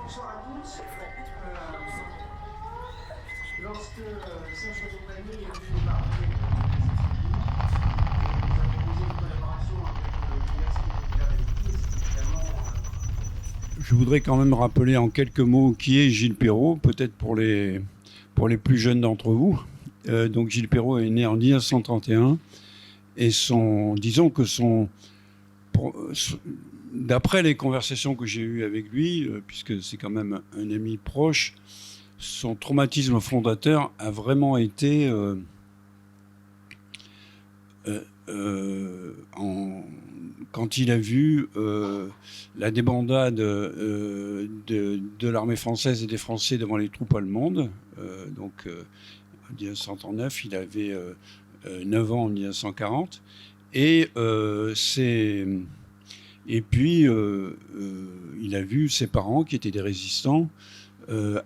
Bonsoir à tous. Lorsque Serge Compagnie est venu nous parler de nous a proposé une collaboration avec l'Université populaire d'Haïti, c'est évidemment. Je voudrais quand même rappeler en quelques mots qui est Gilles Perrault, peut-être pour les plus jeunes d'entre vous. Donc Gilles Perrault est né en 1931 et disons que d'après les conversations que j'ai eues avec lui, puisque c'est quand même un ami proche, son traumatisme fondateur a vraiment été quand il a vu la débandade de l'armée française et des Français devant les troupes allemandes. En 1939, il avait 9 ans en 1940. Et puis, il a vu ses parents, qui étaient des résistants,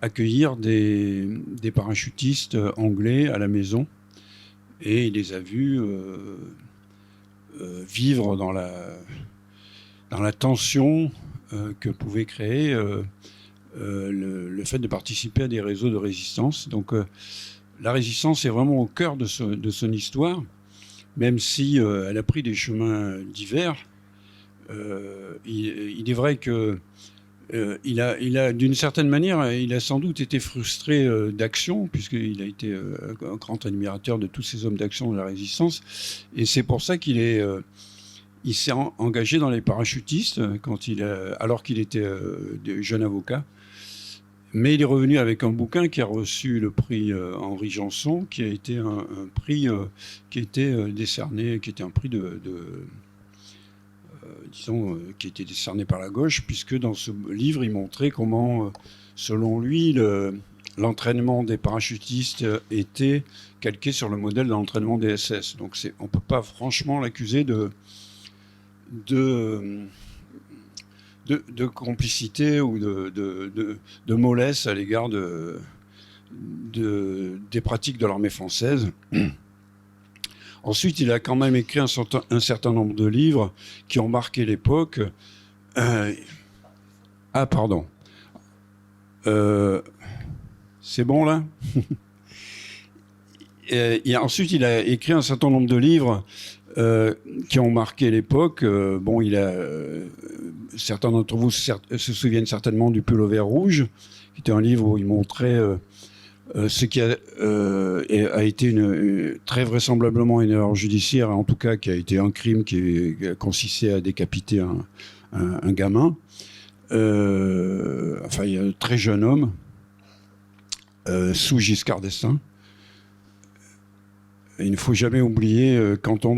accueillir des parachutistes anglais à la maison. Et il les a vus vivre dans la tension que pouvait créer le fait de participer à des réseaux de résistance. Donc, la résistance est vraiment au cœur de son histoire, même si elle a pris des chemins divers. Il est vrai que il a d'une certaine manière, il a sans doute été frustré d'action, puisqu'il a été un grand admirateur de tous ces hommes d'action de la résistance. Et c'est pour ça il s'est engagé dans les parachutistes alors qu'il était jeune avocat. Mais il est revenu avec un bouquin qui a reçu le prix Henri Janson, qui a été un prix qui a été décerné, qui était un prix qui a été décerné par la gauche, puisque dans ce livre, il montrait comment, selon lui, l'entraînement des parachutistes était calqué sur le modèle de l'entraînement des SS. Donc on ne peut pas franchement l'accuser de complicité ou de mollesse à l'égard des pratiques de l'armée française. Ensuite, il a quand même écrit un certain nombre de livres qui ont marqué l'époque. Pardon. C'est bon là. Ensuite, il a écrit un certain nombre de livres qui ont marqué l'époque. Certains d'entre vous se souviennent certainement du Pull au vert rouge, qui était un livre où il montrait ce qui a été très vraisemblablement une erreur judiciaire, en tout cas qui a été un crime qui a consisté à décapiter un gamin, un très jeune homme, sous Giscard d'Estaing. Il ne faut jamais oublier,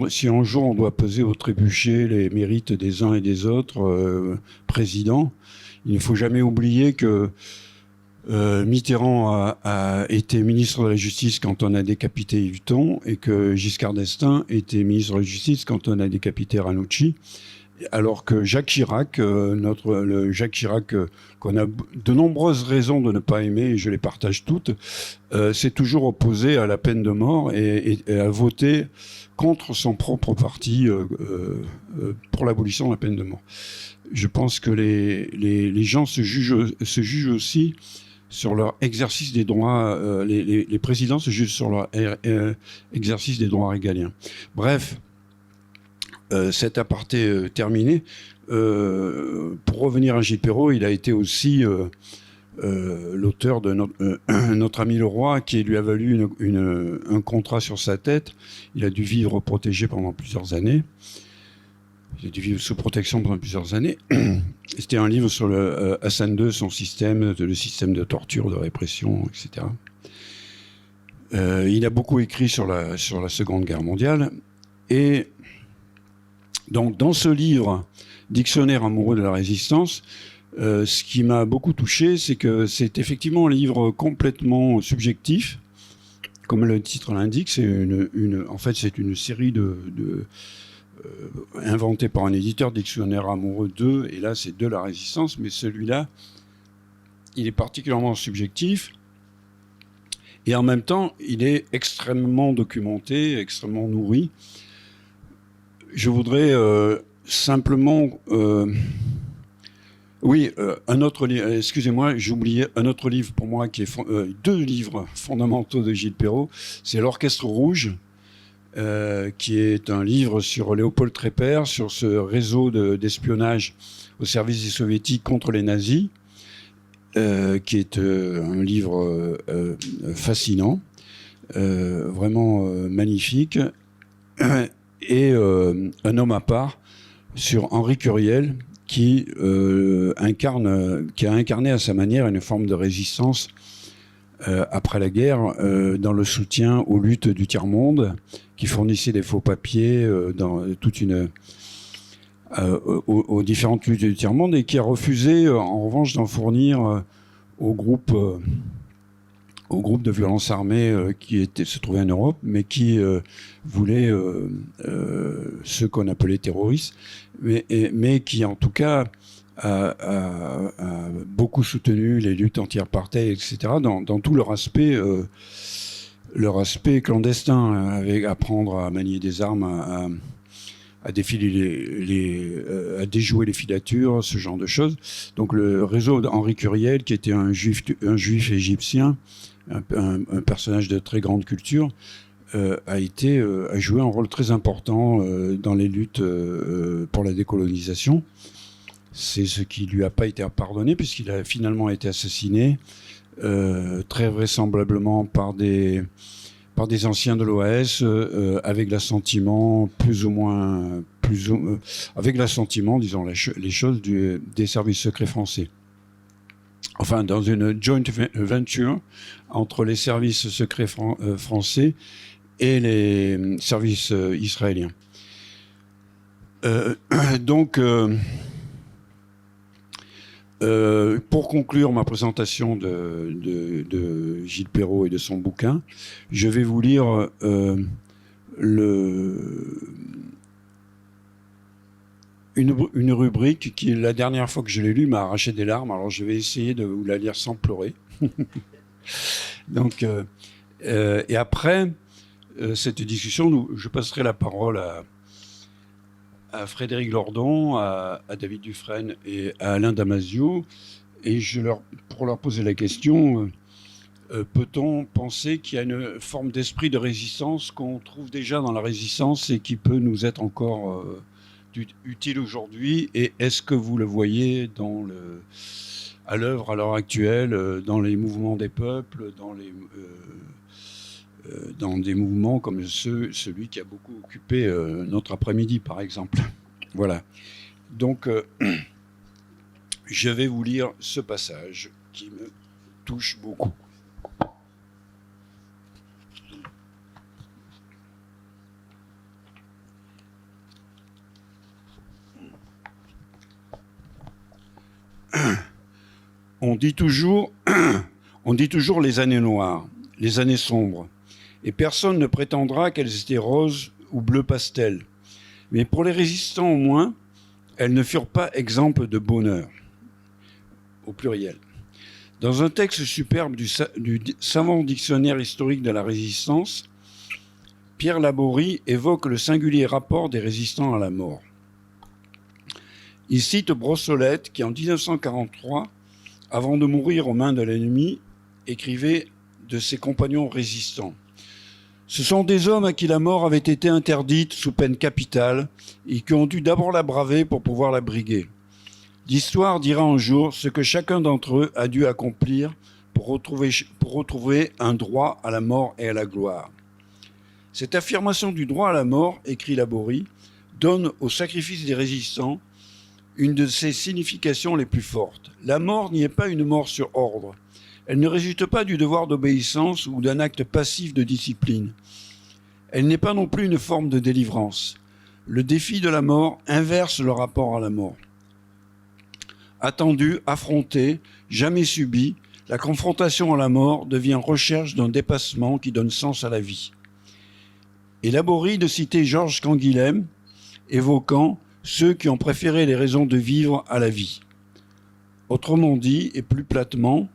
si un jour on doit peser au trébuchet les mérites des uns et des autres présidents, il ne faut jamais oublier que Mitterrand a été ministre de la Justice quand on a décapité Huton, et que Giscard d'Estaing était ministre de la Justice quand on a décapité Ranucci, alors que Jacques Chirac, Jacques Chirac qu'on a de nombreuses raisons de ne pas aimer, et je les partage toutes, s'est toujours opposé à la peine de mort et a voté contre son propre parti pour l'abolition de la peine de mort. Je pense que les gens se jugent aussi sur leur exercice des droits, les présidents se jugent sur leur exercice des droits régaliens. Bref, cet aparté terminé. Pour revenir à Gilles Perrault, il a été aussi l'auteur de notre ami le roi, qui lui a valu un contrat sur sa tête. Il a dû vivre protégé pendant plusieurs années. Il a dû vivre sous protection pendant plusieurs années. C'était un livre sur le Hassan II, son système, le système de torture, de répression, etc. Il a beaucoup écrit sur la Seconde Guerre mondiale. Et donc, dans ce livre, Dictionnaire amoureux de la résistance, ce qui m'a beaucoup touché, c'est que c'est effectivement un livre complètement subjectif. Comme le titre l'indique, en fait, c'est une série inventé par un éditeur, Dictionnaire amoureux d'eux, et là c'est de la résistance, mais celui-là, il est particulièrement subjectif, et en même temps, il est extrêmement documenté, extrêmement nourri. Je voudrais simplement... oui, un autre livre, excusez-moi, j'ai oublié un autre livre pour moi, qui est deux livres fondamentaux de Gilles Perrault. C'est L'Orchestre Rouge, qui est un livre sur Léopold Trépper, sur ce réseau d'espionnage au service des soviétiques contre les nazis, qui est un livre fascinant, vraiment magnifique, et Un homme à part sur Henri Curiel, qui a incarné à sa manière une forme de résistance après la guerre, dans le soutien aux luttes du tiers-monde, qui fournissait des faux papiers aux différentes luttes du tiers-monde, et qui a refusé en revanche d'en fournir aux groupes de violence armée qui se trouvaient en Europe, mais qui voulaient ceux qu'on appelait terroristes, mais qui en tout cas a beaucoup soutenu les luttes anti-apartheid, etc., dans tout leur aspect clandestin, avec apprendre à manier des armes, à défiler à déjouer les filatures, ce genre de choses. Donc le réseau d'Henri Curiel, qui était un juif égyptien, un personnage de très grande culture, a joué un rôle très important dans les luttes pour la décolonisation. C'est ce qui lui a pas été pardonné, puisqu'il a finalement été assassiné, très vraisemblablement par des anciens de l'OAS, avec l'assentiment avec l'assentiment, disons les choses, des services secrets français. Enfin, dans une joint venture entre les services secrets français et les services israéliens. Donc, pour conclure ma présentation de Gilles Perrault et de son bouquin, je vais vous lire une rubrique qui, la dernière fois que je l'ai lue, m'a arraché des larmes. Alors je vais essayer de vous la lire sans pleurer. Donc, et après cette discussion, je passerai la parole à Frédéric Lordon, à David Dufresne et à Alain Damasio, et pour leur poser la question, peut-on penser qu'il y a une forme d'esprit de résistance qu'on trouve déjà dans la résistance et qui peut nous être encore utile aujourd'hui, et est-ce que vous le voyez à l'œuvre à l'heure actuelle, dans les mouvements des peuples, dans des mouvements comme celui qui a beaucoup occupé notre après-midi, par exemple. Voilà. Donc, je vais vous lire ce passage qui me touche beaucoup. On dit toujours les années noires, les années sombres. Et personne ne prétendra qu'elles étaient roses ou bleu pastel. Mais pour les résistants au moins, elles ne furent pas exemples de bonheur, au pluriel. Dans un texte superbe du savant dictionnaire historique de la résistance, Pierre Laborie évoque le singulier rapport des résistants à la mort. Il cite Brossolette qui, en 1943, avant de mourir aux mains de l'ennemi, écrivait de ses compagnons résistants. Ce sont des hommes à qui la mort avait été interdite sous peine capitale et qui ont dû d'abord la braver pour pouvoir la briguer. L'histoire dira un jour ce que chacun d'entre eux a dû accomplir pour retrouver un droit à la mort et à la gloire. Cette affirmation du droit à la mort, écrit Laborie, donne au sacrifice des résistants une de ses significations les plus fortes. La mort n'y est pas une mort sur ordre. Elle ne résulte pas du devoir d'obéissance ou d'un acte passif de discipline. Elle n'est pas non plus une forme de délivrance. Le défi de la mort inverse le rapport à la mort. Attendue, affrontée, jamais subie, la confrontation à la mort devient recherche d'un dépassement qui donne sens à la vie. Et Laborie de citer Georges Canguilhem, évoquant ceux qui ont préféré les raisons de vivre à la vie. Autrement dit, et plus platement,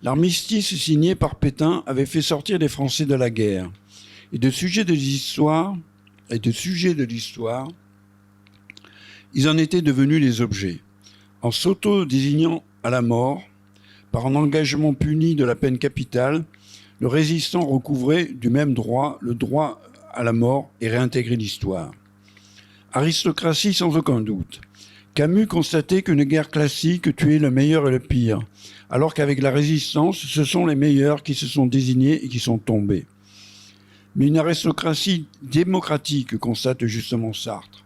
l'armistice signé par Pétain avait fait sortir les Français de la guerre. Et de sujets de l'histoire, Ils en étaient devenus les objets. En s'auto-désignant à la mort, par un engagement puni de la peine capitale, le résistant recouvrait du même droit le droit à la mort et réintégrait l'histoire. Aristocratie sans aucun doute. Camus constatait qu'une guerre classique tuait le meilleur et le pire, alors qu'avec la résistance, ce sont les meilleurs qui se sont désignés et qui sont tombés. Mais une aristocratie démocratique, constate justement Sartre.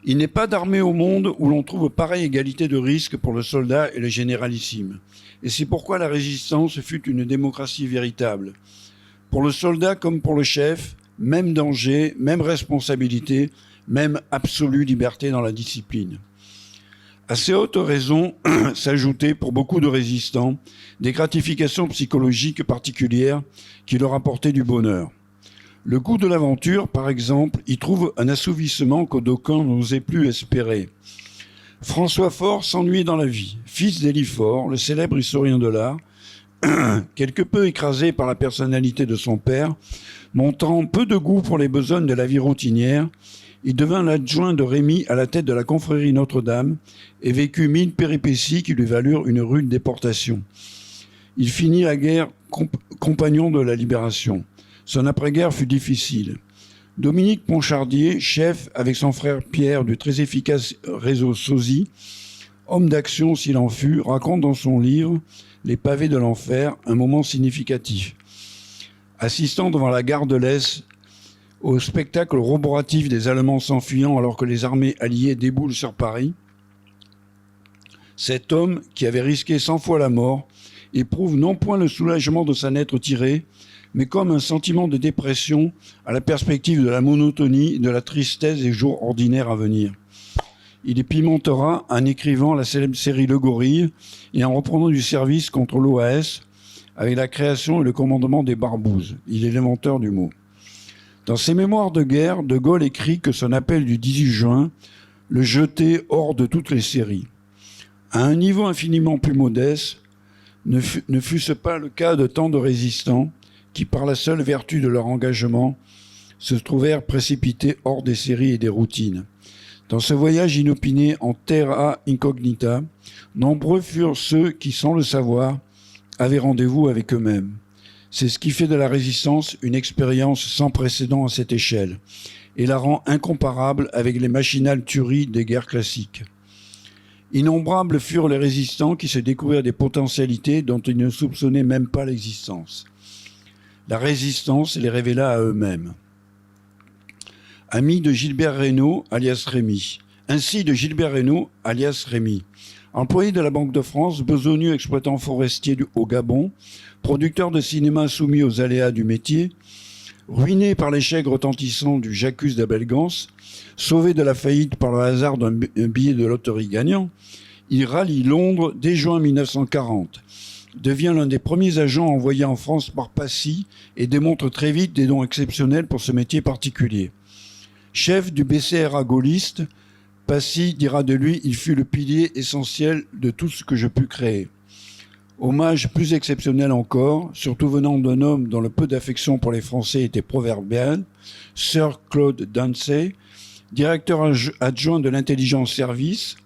Il n'est pas d'armée au monde où l'on trouve pareille égalité de risque pour le soldat et le généralissime. Et c'est pourquoi la résistance fut une démocratie véritable. Pour le soldat comme pour le chef, même danger, même responsabilité, même absolue liberté dans la discipline. À ces hautes raisons s'ajoutaient, pour beaucoup de résistants, des gratifications psychologiques particulières qui leur apportaient du bonheur. Le goût de l'aventure, par exemple, y trouve un assouvissement que d'aucuns n'osaient plus espérer. François Faure s'ennuyait dans la vie. Fils d'Élie Faure, le célèbre historien de l'art, quelque peu écrasé par la personnalité de son père, montrant peu de goût pour les besognes de la vie routinière, il devint l'adjoint de Rémy à la tête de la confrérie Notre-Dame et vécut 1000 péripéties qui lui valurent une rude déportation. Il finit la guerre compagnon de la Libération. Son après-guerre fut difficile. Dominique Ponchardier, chef avec son frère Pierre du très efficace réseau SOSI, homme d'action s'il en fut, raconte dans son livre « Les pavés de l'enfer » un moment significatif. Assistant devant la gare de l'Est au spectacle roboratif des Allemands s'enfuyant alors que les armées alliées déboulent sur Paris, cet homme, qui avait risqué 100 fois la mort, éprouve non point le soulagement de s'en être tiré, mais comme un sentiment de dépression à la perspective de la monotonie et de la tristesse des jours ordinaires à venir. Il y pimentera en écrivant la célèbre série Le Gorille et en reprenant du service contre l'OAS avec la création et le commandement des Barbouzes. Il est l'inventeur du mot. Dans ses mémoires de guerre, De Gaulle écrit que son appel du 18 juin le jetait hors de toutes les séries. À un niveau infiniment plus modeste, ne fût-ce pas le cas de tant de résistants qui, par la seule vertu de leur engagement, se trouvèrent précipités hors des séries et des routines. Dans ce voyage inopiné en terra incognita, nombreux furent ceux qui, sans le savoir, avaient rendez-vous avec eux-mêmes. C'est ce qui fait de la résistance une expérience sans précédent à cette échelle et la rend incomparable avec les machinales tueries des guerres classiques. Innombrables furent les résistants qui se découvrirent des potentialités dont ils ne soupçonnaient même pas l'existence. La résistance les révéla à eux-mêmes. Ami de Gilbert Reynaud, alias Rémy. Ainsi de Gilbert Reynaud, alias Rémy. Employé de la Banque de France, besogneux exploitant forestier au Gabon, producteur de cinéma soumis aux aléas du métier, ruiné par l'échec retentissant du J'accuse d'Abelgance, sauvé de la faillite par le hasard d'un billet de loterie gagnant, il rallie Londres dès juin 1940, devient l'un des premiers agents envoyés en France par Passy et démontre très vite des dons exceptionnels pour ce métier particulier. Chef du BCRA gaulliste, Passy dira de lui « Il fut le pilier essentiel de tout ce que je pus créer ». Hommage plus exceptionnel encore, surtout venant d'un homme dont le peu d'affection pour les Français était proverbial, Sir Claude Dancy, directeur adjoint de l'intelligence service,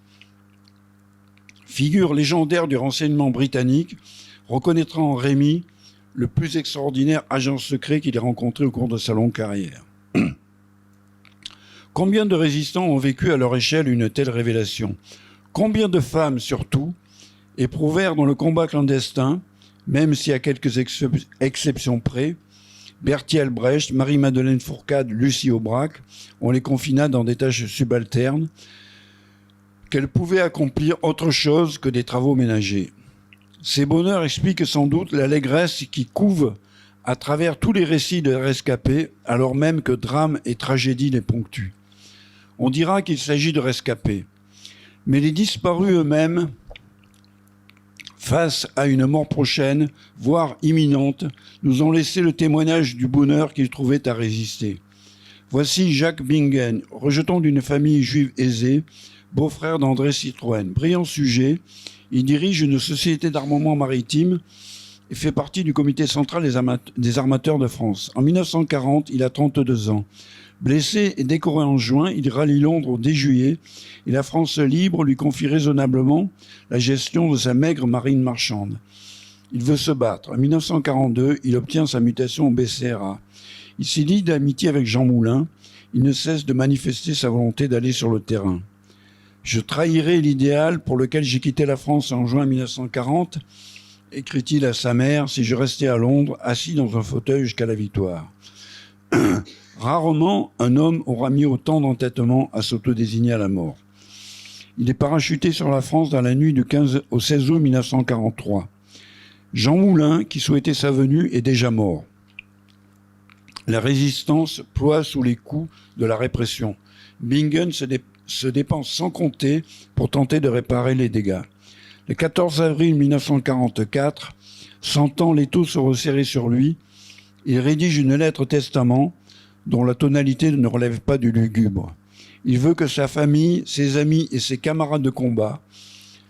figure légendaire du renseignement britannique, reconnaîtra en Rémy le plus extraordinaire agent secret qu'il ait rencontré au cours de sa longue carrière. Combien de résistants ont vécu à leur échelle une telle révélation ? Combien de femmes, surtout, éprouvèrent dans le combat clandestin, même si à quelques exceptions près, Berthier Albrecht, Marie-Madeleine Fourcade, Lucie Aubrac, on les confina dans des tâches subalternes, qu'elles pouvaient accomplir autre chose que des travaux ménagers. Ces bonheurs expliquent sans doute l'allégresse qui couve à travers tous les récits de rescapés, alors même que drames et tragédies les ponctuent. On dira qu'il s'agit de rescapés, mais les disparus eux-mêmes, face à une mort prochaine, voire imminente, nous ont laissé le témoignage du bonheur qu'ils trouvaient à résister. Voici Jacques Bingen, rejeton d'une famille juive aisée, beau-frère d'André Citroën. Brillant sujet, il dirige une société d'armement maritime et fait partie du comité central des armateurs de France. En 1940, il a 32 ans. Blessé et décoré en juin, il rallie Londres dès juillet et la France libre lui confie raisonnablement la gestion de sa maigre marine marchande. Il veut se battre. En 1942, il obtient sa mutation au BCRA. Il s'y lie d'amitié avec Jean Moulin. Il ne cesse de manifester sa volonté d'aller sur le terrain. Je trahirai l'idéal pour lequel j'ai quitté la France en juin 1940, écrit-il à sa mère, si je restais à Londres, assis dans un fauteuil jusqu'à la victoire. Rarement, un homme aura mis autant d'entêtement à s'autodésigner à la mort. Il est parachuté sur la France dans la nuit du 15 au 16 août 1943. Jean Moulin, qui souhaitait sa venue, est déjà mort. La résistance ploie sous les coups de la répression. Bingen se dépense sans compter pour tenter de réparer les dégâts. Le 14 avril 1944, sentant l'étau se resserrer sur lui, il rédige une lettre testament dont la tonalité ne relève pas du lugubre. Il veut que sa famille, ses amis et ses camarades de combat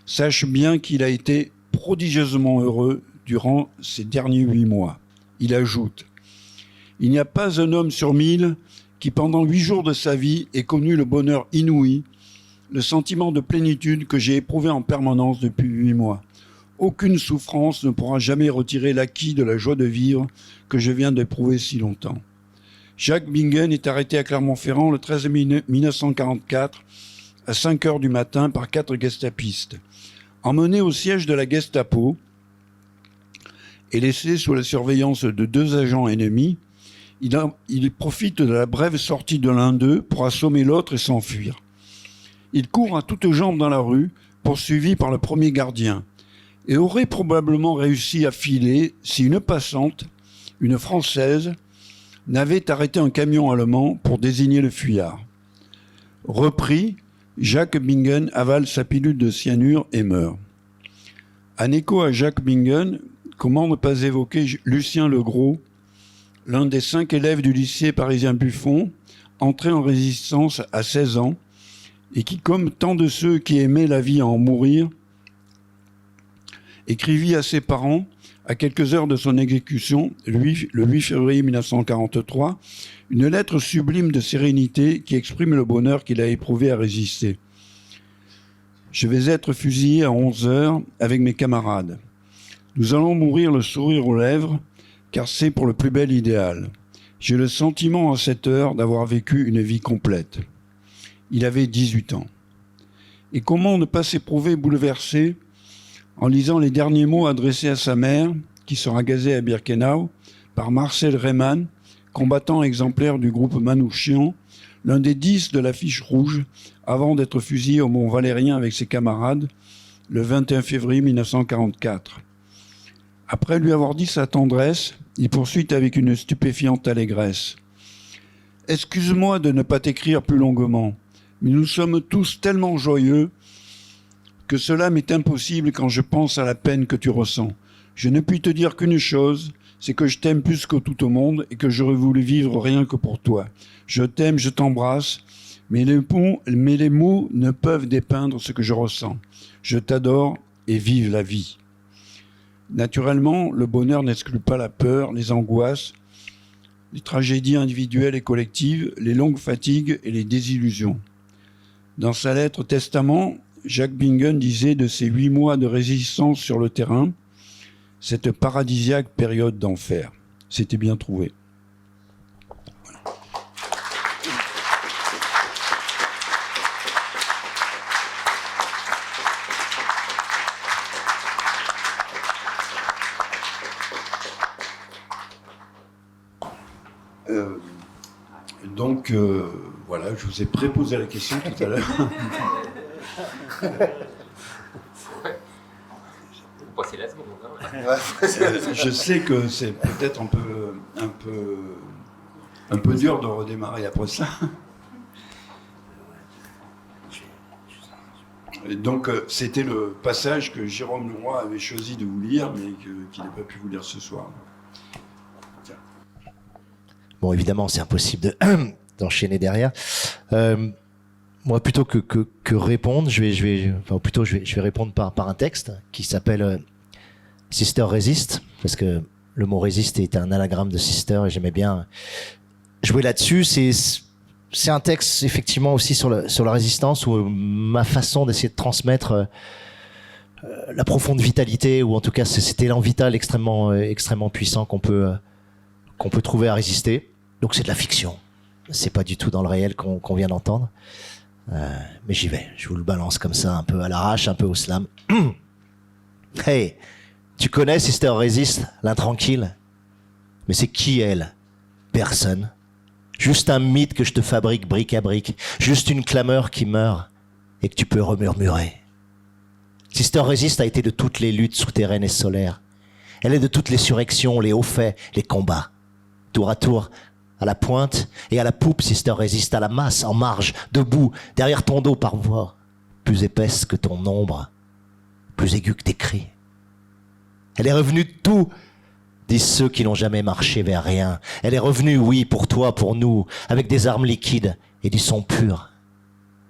sachent bien qu'il a été prodigieusement heureux durant ces derniers 8 mois. Il ajoute « Il n'y a pas un homme sur 1000 qui, pendant 8 jours de sa vie, ait connu le bonheur inouï, le sentiment de plénitude que j'ai éprouvé en permanence depuis 8 mois. Aucune souffrance ne pourra jamais retirer l'acquis de la joie de vivre que je viens d'éprouver si longtemps. » Jacques Bingen est arrêté à Clermont-Ferrand le 13 mai 1944 à 5 heures du matin par 4 gestapistes. Emmené au siège de la Gestapo et laissé sous la surveillance de 2 agents ennemis, il profite de la brève sortie de l'un d'eux pour assommer l'autre et s'enfuir. Il court à toutes jambes dans la rue, poursuivi par le premier gardien, et aurait probablement réussi à filer si une passante, une Française, n'avait arrêté un camion allemand pour désigner le fuyard. Repris, Jacques Bingen avale sa pilule de cyanure et meurt. En écho à Jacques Bingen, comment ne pas évoquer Lucien Legros, l'un des 5 élèves du lycée parisien Buffon, entré en résistance à 16 ans, et qui, comme tant de ceux qui aimaient la vie à en mourir, écrivit à ses parents, à quelques heures de son exécution, le 8 février 1943, une lettre sublime de sérénité qui exprime le bonheur qu'il a éprouvé à résister. « Je vais être fusillé à 11 heures avec mes camarades. Nous allons mourir le sourire aux lèvres, car c'est pour le plus bel idéal. J'ai le sentiment à cette heure d'avoir vécu une vie complète. » Il avait 18 ans. Et comment ne pas s'éprouver bouleversé en lisant les derniers mots adressés à sa mère, qui sera gazée à Birkenau, par Marcel Reymann, combattant exemplaire du groupe Manouchian, l'un des 10 de l'affiche rouge, avant d'être fusillé au Mont Valérien avec ses camarades, le 21 février 1944. Après lui avoir dit sa tendresse, il poursuit avec une stupéfiante allégresse. « Excuse-moi de ne pas t'écrire plus longuement, mais nous sommes tous tellement joyeux que cela m'est impossible quand je pense à la peine que tu ressens. Je ne puis te dire qu'une chose, c'est que je t'aime plus que tout au monde et que j'aurais voulu vivre rien que pour toi. Je t'aime, je t'embrasse, mais les mots ne peuvent dépeindre ce que je ressens. Je t'adore et vive la vie. » Naturellement, le bonheur n'exclut pas la peur, les angoisses, les tragédies individuelles et collectives, les longues fatigues et les désillusions. Dans sa lettre testament, Jacques Bingen disait de ses 8 mois de résistance sur le terrain, cette paradisiaque période d'enfer. C'était bien trouvé. Donc, voilà, je vous ai préposé la question tout à l'heure. Je sais que c'est peut-être un peu dur de redémarrer après ça. Et donc, c'était le passage que Jérôme Leroy avait choisi de vous lire, mais qu'il n'a pas pu vous lire ce soir. Tiens. Bon, évidemment, c'est impossible d'enchaîner derrière. Moi, plutôt que répondre, je vais répondre par un texte qui s'appelle Sister Resist, parce que le mot résiste est un anagramme de sister et j'aimais bien jouer là-dessus. C'est un texte effectivement aussi sur la résistance, où ma façon d'essayer de transmettre la profonde vitalité, ou en tout cas cet élan vital extrêmement puissant qu'on peut trouver à résister. Donc c'est de la fiction, c'est pas du tout dans le réel qu'on vient d'entendre, mais j'y vais, je vous le balance comme ça, un peu à l'arrache, un peu au slam. Hey, tu connais Sister Resist, l'intranquille? Mais c'est qui elle? Personne. Juste un mythe que je te fabrique brique à brique. Juste une clameur qui meurt et que tu peux remurmurer. Sister Resist a été de toutes les luttes souterraines et solaires. Elle est de toutes les surrections, les hauts faits, les combats. Tour à tour, à la pointe et à la poupe, Sister Resist, à la masse, en marge, debout, derrière ton dos par voix, plus épaisse que ton ombre, plus aiguë que tes cris. Elle est revenue de tout, disent ceux qui n'ont jamais marché vers rien. Elle est revenue, oui, pour toi, pour nous, avec des armes liquides et du son pur.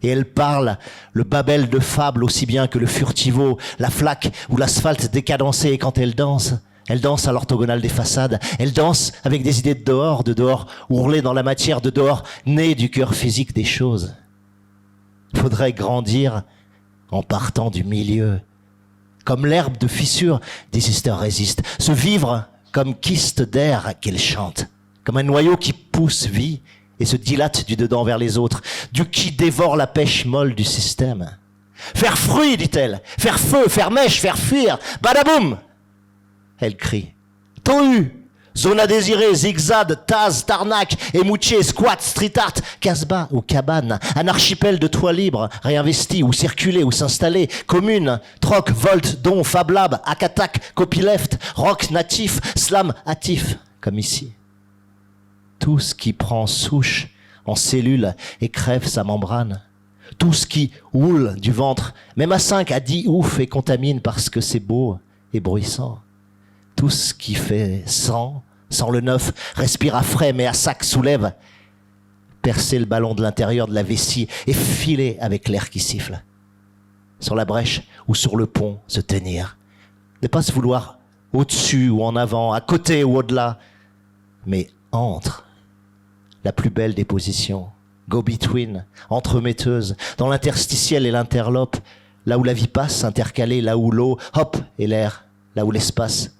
Et elle parle le babel de fable aussi bien que le furtivo, la flaque ou l'asphalte décadencé. Et quand elle danse à l'orthogonale des façades. Elle danse avec des idées de dehors ourlées dans la matière, de dehors nées du cœur physique des choses. Faudrait grandir en partant du milieu. Comme l'herbe de fissure des Sister Resist. Se vivre comme kyste d'air qu'elle chante. Comme un noyau qui pousse vie et se dilate du dedans vers les autres. Du qui dévore la pêche molle du système. Faire fruit, dit-elle. Faire feu, faire mèche, faire fuir. Badaboum! Elle crie. Tohu! Zona désirée, zigzag, Taz, Tarnac, Emouché, Squat, Street Art, Casbah ou cabane, un archipel de toits libres, réinvestis ou circuler ou s'installer, commune, troc, volt, don, Fab Lab, Akatak, copyleft, rock natif, slam hâtif, comme ici. Tout ce qui prend souche en cellule et crève sa membrane. Tout ce qui houle du ventre, même à 5, à 10 ouf et contamine parce que c'est beau et bruissant. Tout ce qui fait sang, sans le neuf, respire à frais mais à sac soulève, percer le ballon de l'intérieur de la vessie et filer avec l'air qui siffle. Sur la brèche ou sur le pont, se tenir. Ne pas se vouloir au-dessus ou en avant, à côté ou au-delà, mais entre. La plus belle des positions, go-between, entremetteuse, dans l'interstitiel et l'interlope, là où la vie passe, intercalée, là où l'eau, hop, et l'air, là où l'espace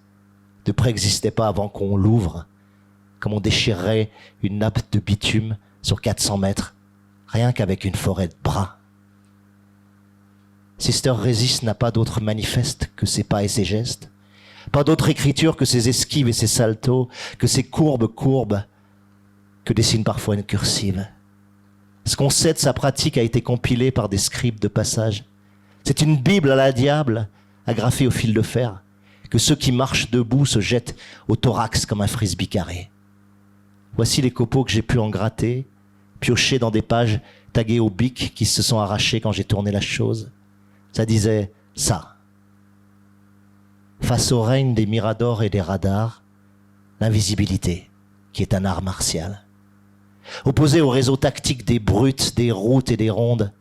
ne préexistait pas avant qu'on l'ouvre, comme on déchirerait une nappe de bitume sur 400 mètres, rien qu'avec une forêt de bras. Sister Resist n'a pas d'autre manifeste que ses pas et ses gestes, pas d'autre écriture que ses esquives et ses saltos, que ses courbes que dessine parfois une cursive. Ce qu'on sait de sa pratique a été compilé par des scribes de passage. C'est une Bible à la diable, agrafée au fil de fer, que ceux qui marchent debout se jettent au thorax comme un frisbee carré. Voici les copeaux que j'ai pu en gratter, piocher dans des pages taguées au bic qui se sont arrachées quand j'ai tourné la chose. Ça disait ça. Face au règne des miradors et des radars, l'invisibilité, qui est un art martial. Opposé au réseau tactique des brutes, des routes et des rondes,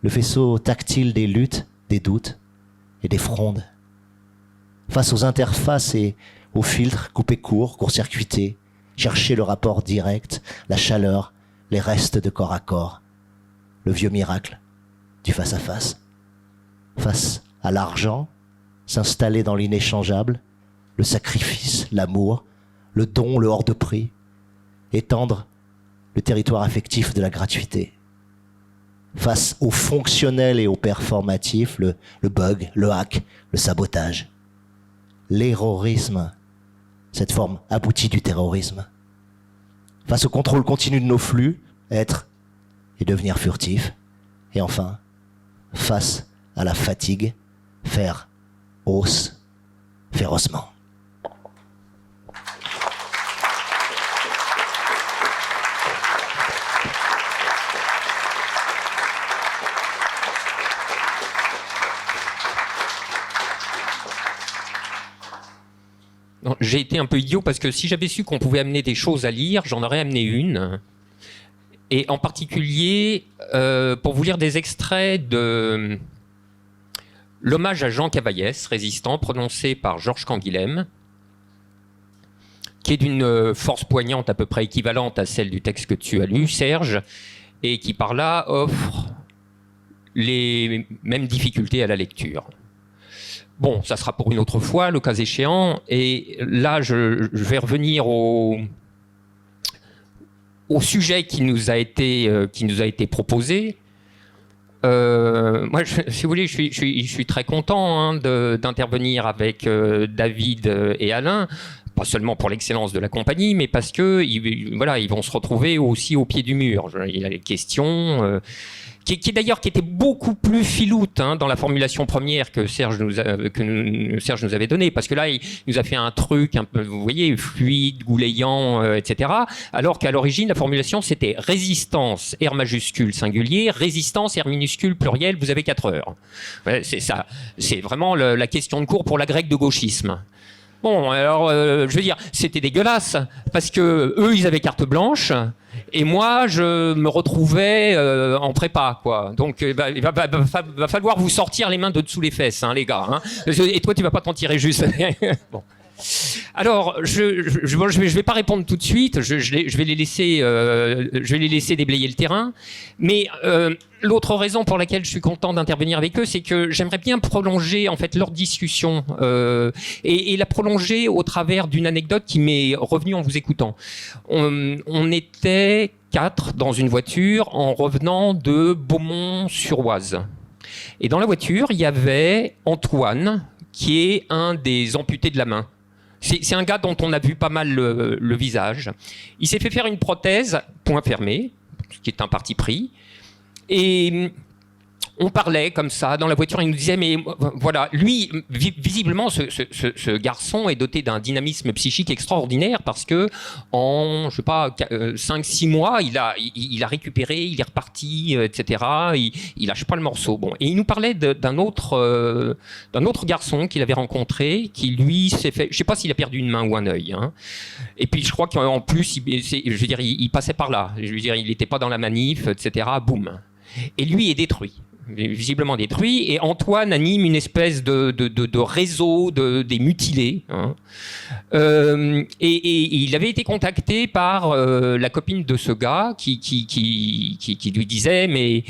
le faisceau tactile des luttes, des doutes et des frondes. Face aux interfaces et aux filtres, coupés court, court-circuités, chercher le rapport direct, la chaleur, les restes de corps à corps, le vieux miracle du face-à-face. Face à l'argent, s'installer dans l'inéchangeable, le sacrifice, l'amour, le don, le hors de prix, étendre le territoire affectif de la gratuité. Face au fonctionnel et au performatif, le bug, le hack, le sabotage. L'héroïsme, cette forme aboutie du terrorisme. Face au contrôle continu de nos flux, être et devenir furtif. Et enfin, face à la fatigue, faire hausse férocement. J'ai été un peu idiot parce que si j'avais su qu'on pouvait amener des choses à lire, j'en aurais amené une. Et en particulier, pour vous lire des extraits l'hommage à Jean Cavaillès, résistant, prononcé par Georges Canguilhem, qui est d'une force poignante à peu près équivalente à celle du texte que tu as lu, Serge, et qui par là offre les mêmes difficultés à la lecture. Bon, ça sera pour une autre fois, le cas échéant, et là je vais revenir au sujet qui nous a été proposé. Moi, si vous voulez, je suis très content d'intervenir avec David et Alain, pas seulement pour l'excellence de la compagnie, mais parce que ils vont se retrouver aussi au pied du mur. Il y a les questions qui étaient beaucoup plus filoutes dans la formulation première que Serge nous avait donné, parce que là, il nous a fait un truc un peu, vous voyez, fluide, goulayant, etc. Alors qu'à l'origine, la formulation, c'était résistance, R majuscule singulier, résistance, R minuscule pluriel, vous avez 4 heures. Ouais, c'est ça. C'est vraiment la question de cours pour la grecque de gauchisme. Bon, alors, je veux dire, c'était dégueulasse, parce que eux, ils avaient carte blanche, et moi, je me retrouvais en prépa, quoi. Donc, il va falloir vous sortir les mains de dessous les fesses, les gars. Et toi, tu vas pas t'en tirer juste. Bon. Alors, je vais pas répondre tout de suite. Je vais les laisser déblayer le terrain. Mais l'autre raison pour laquelle je suis content d'intervenir avec eux, c'est que j'aimerais bien prolonger en fait leur discussion et la prolonger au travers d'une anecdote qui m'est revenue en vous écoutant. On était 4 dans une voiture en revenant de Beaumont-sur-Oise. Et dans la voiture, il y avait Antoine, qui est un des amputés de la main. C'est un gars dont on a vu pas mal le visage. Il s'est fait faire une prothèse, point fermé, ce qui est un parti pris. Et on parlait comme ça dans la voiture, il nous disait, mais voilà, lui, visiblement, ce garçon est doté d'un dynamisme psychique extraordinaire parce que en, je sais pas, 5-6 mois, il a récupéré, il est reparti, etc. Il lâche pas le morceau. Bon, et il nous parlait d'un autre garçon qu'il avait rencontré, qui lui s'est fait, je sais pas s'il a perdu une main ou un œil. Et puis je crois qu'en plus, je veux dire, il passait par là. Je veux dire, il n'était pas dans la manif, etc. Boum. Et lui est détruit. Visiblement détruit, et Antoine anime une espèce de réseau des mutilés. Et il avait été contacté par la copine de ce gars qui lui disait, mais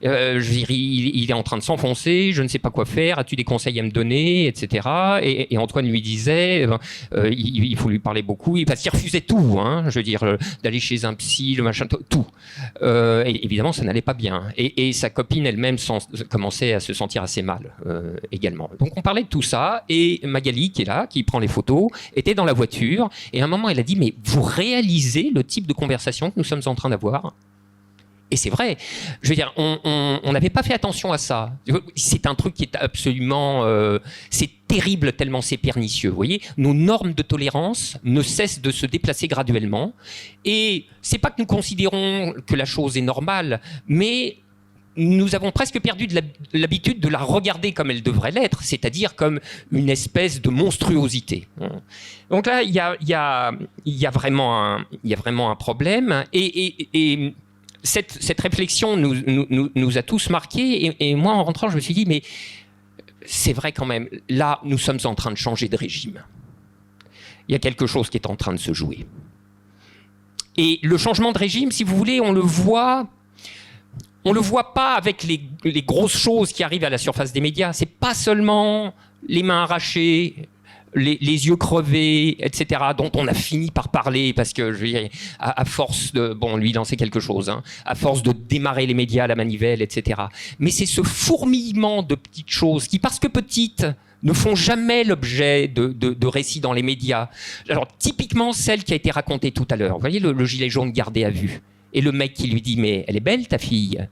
je veux dire, il est en train de s'enfoncer, je ne sais pas quoi faire, as-tu des conseils à me donner, etc. Et Antoine lui disait, il faut lui parler beaucoup, parce qu'il refusait tout, je veux dire, d'aller chez un psy, le machin, tout. Et évidemment, ça n'allait pas bien. Et sa copine elle-même commençait à se sentir assez mal également. Donc on parlait de tout ça, et Magali, qui est là, qui prend les photos, était dans la voiture, et à un moment, elle a dit, mais vous réalisez le type de conversation que nous sommes en train d'avoir ? Et c'est vrai, je veux dire, on n'avait pas fait attention à ça. C'est un truc qui est absolument... c'est terrible tellement c'est pernicieux. Vous voyez, nos normes de tolérance ne cessent de se déplacer graduellement. Et c'est pas que nous considérons que la chose est normale, mais nous avons presque perdu de l'habitude de la regarder comme elle devrait l'être, c'est-à-dire comme une espèce de monstruosité. Donc là, il y a vraiment un problème. Et cette réflexion nous a tous marqués, et moi en rentrant je me suis dit, mais c'est vrai quand même, là nous sommes en train de changer de régime. Il y a quelque chose qui est en train de se jouer. Et le changement de régime, si vous voulez, on le voit pas avec les grosses choses qui arrivent à la surface des médias. C'est pas seulement les mains arrachées, les yeux crevés, etc., dont on a fini par parler, parce que, je veux dire, à force de... Bon, lui, il en sait quelque chose, à force de démarrer les médias à la manivelle, etc. Mais c'est ce fourmillement de petites choses qui, parce que petites, ne font jamais l'objet de récits dans les médias. Alors, typiquement, celle qui a été racontée tout à l'heure. Vous voyez, le gilet jaune gardé à vue. Et le mec qui lui dit, mais elle est belle, ta fille ?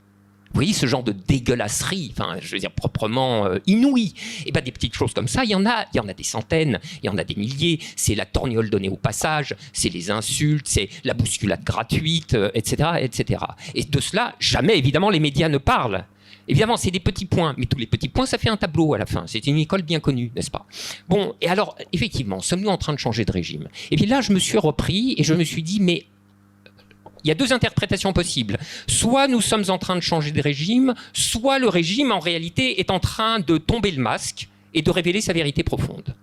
Vous voyez, ce genre de dégueulasserie, enfin, je veux dire, proprement inouïe. Et bien, des petites choses comme ça, il y en a des centaines, il y en a des milliers. C'est la torgnole donnée au passage, c'est les insultes, c'est la bousculade gratuite, etc., etc. Et de cela, jamais, évidemment, les médias ne parlent. Évidemment, c'est des petits points, mais tous les petits points, ça fait un tableau à la fin. C'est une école bien connue, n'est-ce pas ? Bon, et alors, effectivement, sommes-nous en train de changer de régime ? Et puis là, je me suis repris et je me suis dit, mais Il y a deux interprétations possibles. Soit nous sommes en train de changer de régime, soit le régime, en réalité, est en train de tomber le masque et de révéler sa vérité profonde.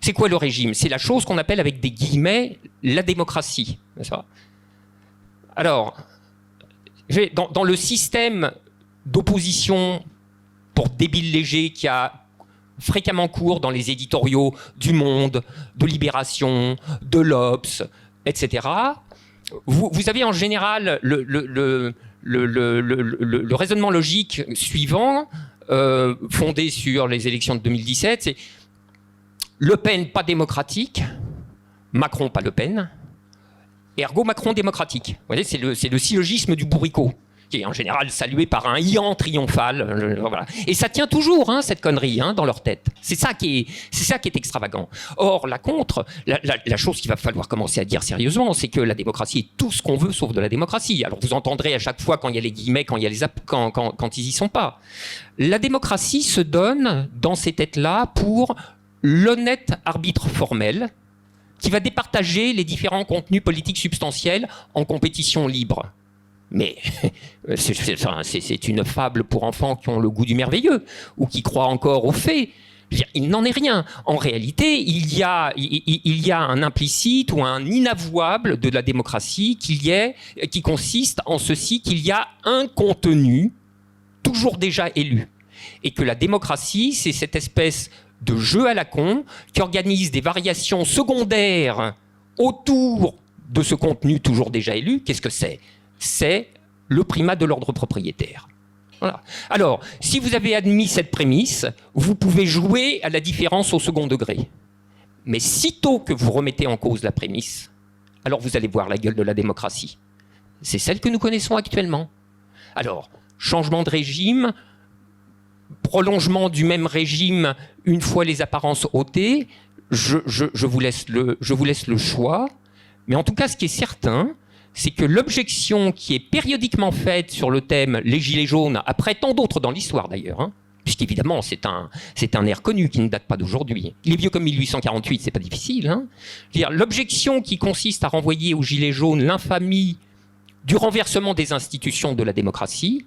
C'est quoi le régime? C'est la chose qu'on appelle avec des guillemets la démocratie. Alors, dans le système d'opposition pour débiles légers qui a fréquemment cours dans les éditoriaux du Monde, de Libération, de l'Obs, etc., vous avez en général le raisonnement logique suivant, fondé sur les élections de 2017, c'est Le Pen pas démocratique, Macron pas Le Pen, ergo Macron démocratique. Vous voyez, c'est le syllogisme du bourricot, qui est en général salué par un ian triomphal. Voilà. Et ça tient toujours, hein, cette connerie, hein, dans leur tête. C'est ça qui est extravagant. Or, la chose qu'il va falloir commencer à dire sérieusement, c'est que la démocratie est tout ce qu'on veut sauf de la démocratie. Alors, vous entendrez à chaque fois quand il y a les guillemets, quand ils y sont pas. La démocratie se donne dans ces têtes-là pour l'honnête arbitre formel qui va départager les différents contenus politiques substantiels en compétition libre. Mais c'est une fable pour enfants qui ont le goût du merveilleux ou qui croient encore aux faits. Il n'en est rien. En réalité, il y a un implicite ou un inavouable de la démocratie qui consiste en ceci, qu'il y a un contenu toujours déjà élu. Et que la démocratie, c'est cette espèce de jeu à la con qui organise des variations secondaires autour de ce contenu toujours déjà élu. Qu'est-ce que c'est ? C'est le primat de l'ordre propriétaire. Voilà. Alors, si vous avez admis cette prémisse, vous pouvez jouer à la différence au second degré. Mais sitôt que vous remettez en cause la prémisse, alors vous allez voir la gueule de la démocratie. C'est celle que nous connaissons actuellement. Alors, changement de régime, prolongement du même régime une fois les apparences ôtées, je vous laisse le choix. Mais en tout cas, ce qui est certain, c'est que l'objection qui est périodiquement faite sur le thème « les gilets jaunes », après tant d'autres dans l'histoire d'ailleurs, hein, puisqu'évidemment c'est un air connu qui ne date pas d'aujourd'hui. Il est vieux comme 1848, c'est pas difficile. Hein. Je veux dire, l'objection qui consiste à renvoyer aux gilets jaunes l'infamie du renversement des institutions de la démocratie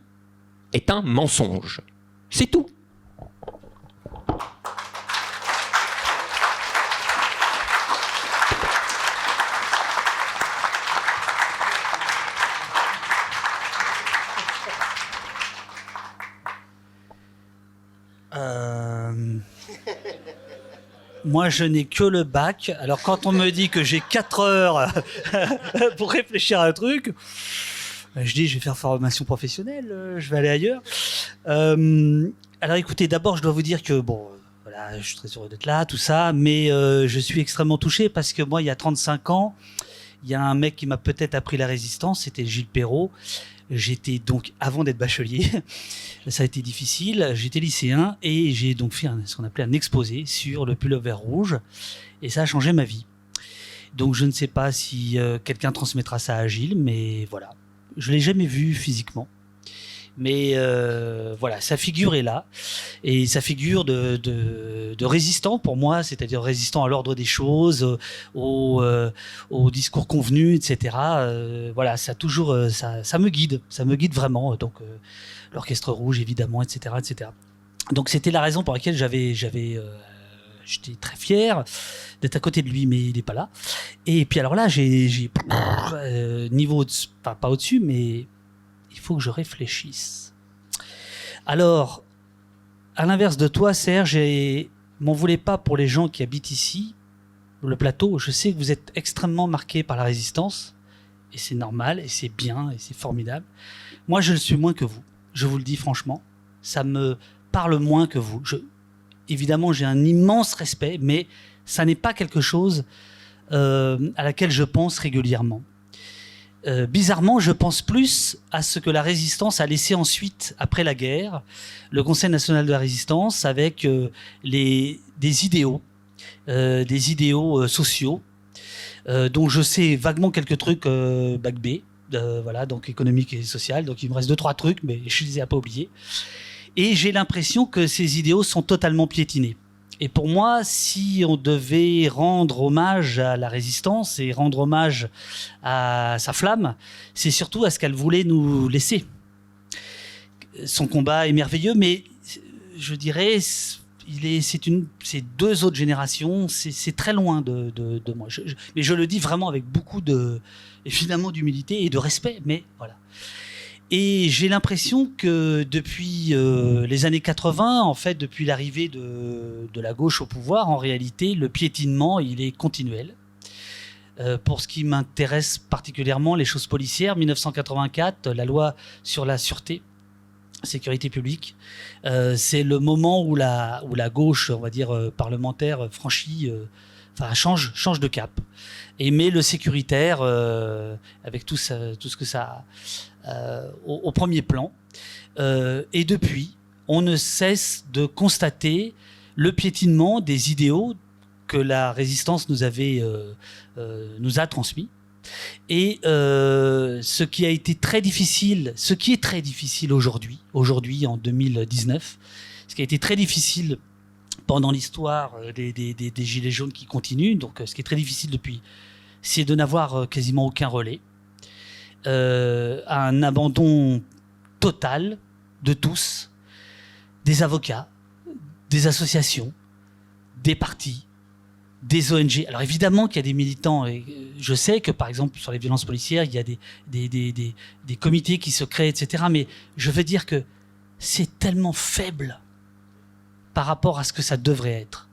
est un mensonge. C'est tout. Moi, je n'ai que le bac. Alors, quand on me dit que j'ai 4 heures pour réfléchir à un truc, je dis, je vais faire formation professionnelle, je vais aller ailleurs. Alors, écoutez, d'abord, je dois vous dire que, bon, voilà, je suis très heureux d'être là, tout ça, mais je suis extrêmement touché parce que moi, il y a 35 ans, il y a un mec qui m'a peut-être appris la résistance, c'était Gilles Perrault. J'étais donc, avant d'être bachelier, ça a été difficile, j'étais lycéen et j'ai donc fait ce qu'on appelait un exposé sur le pullover rouge et ça a changé ma vie. Donc je ne sais pas si quelqu'un transmettra ça à Gilles, mais voilà. Je ne l'ai jamais vu physiquement. Mais voilà, sa figure est là et sa figure de résistant pour moi, c'est-à-dire résistant à l'ordre des choses, au discours convenu, etc. Voilà, ça toujours, ça me guide vraiment. Donc l'Orchestre Rouge évidemment, etc., etc. Donc c'était la raison pour laquelle j'étais très fier d'être à côté de lui, mais il n'est pas là. Et puis alors là, j'ai niveau, pas au-dessus, mais il faut que je réfléchisse. Alors, à l'inverse de toi, Serge, m'en voulez pas pour les gens qui habitent ici, le plateau. Je sais que vous êtes extrêmement marqués par la résistance, et c'est normal, et c'est bien, et c'est formidable. Moi, je le suis moins que vous. Je vous le dis franchement. Ça me parle moins que vous. Évidemment, j'ai un immense respect, mais ça n'est pas quelque chose à laquelle je pense régulièrement. Bizarrement, je pense plus à ce que la résistance a laissé ensuite, après la guerre, le Conseil national de la résistance, avec des idéaux sociaux, dont je sais vaguement quelques trucs bac B, voilà, donc économique et social. Donc il me reste 2-3 trucs, mais je les ai pas oubliés. Et j'ai l'impression que ces idéaux sont totalement piétinés. Et pour moi, si on devait rendre hommage à la résistance et rendre hommage à sa flamme, c'est surtout à ce qu'elle voulait nous laisser. Son combat est merveilleux, mais je dirais, c'est deux autres générations, c'est très loin de moi. Mais je le dis vraiment avec beaucoup évidemment d'humilité et de respect, mais voilà. Et j'ai l'impression que depuis les années 80, en fait, depuis l'arrivée de la gauche au pouvoir, en réalité, le piétinement, il est continuel. Pour ce qui m'intéresse particulièrement, les choses policières, 1984, la loi sur la sûreté, sécurité publique, c'est le moment où la gauche, on va dire parlementaire, franchit, change de cap et met le sécuritaire avec tout ce que ça au premier plan. Et depuis, on ne cesse de constater le piétinement des idéaux que la résistance nous a transmis. Et ce qui est très difficile aujourd'hui en 2019, ce qui a été très difficile pendant l'histoire des Gilets jaunes qui continuent, donc ce qui est très difficile depuis, c'est de n'avoir quasiment aucun relais, un abandon total de tous, des avocats, des associations, des partis, des ONG. Alors évidemment qu'il y a des militants, et je sais que par exemple sur les violences policières, il y a des comités qui se créent, etc. Mais je veux dire que c'est tellement faible par rapport à ce que ça devrait être.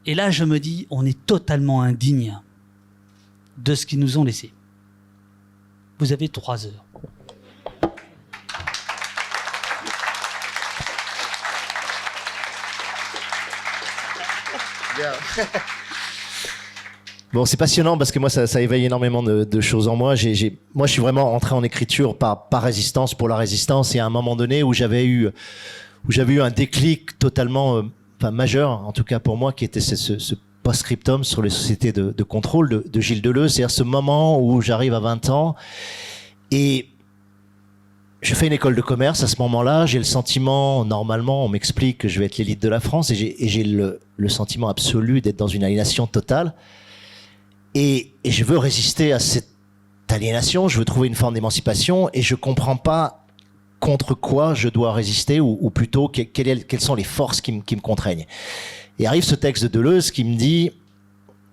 Et là, je me dis, on est totalement indigne de ce qu'ils nous ont laissé. Vous avez 3 heures. Bon, c'est passionnant parce que moi, ça éveille énormément de choses en moi. Moi, je suis vraiment entré en écriture par résistance, pour la résistance, et à un moment donné où j'avais eu un déclic totalement, majeur, en tout cas pour moi, qui était ce post-scriptum sur les sociétés de contrôle de Gilles Deleuze. C'est-à-dire ce moment où j'arrive à 20 ans et je fais une école de commerce à ce moment-là. J'ai le sentiment, normalement, on m'explique que je vais être l'élite de la France, et j'ai le sentiment absolu d'être dans une aliénation totale. Et je veux résister à cette aliénation, je veux trouver une forme d'émancipation, et je comprends pas contre quoi je dois résister, ou plutôt quelles sont les forces qui me contraignent. Et arrive ce texte de Deleuze qui me dit,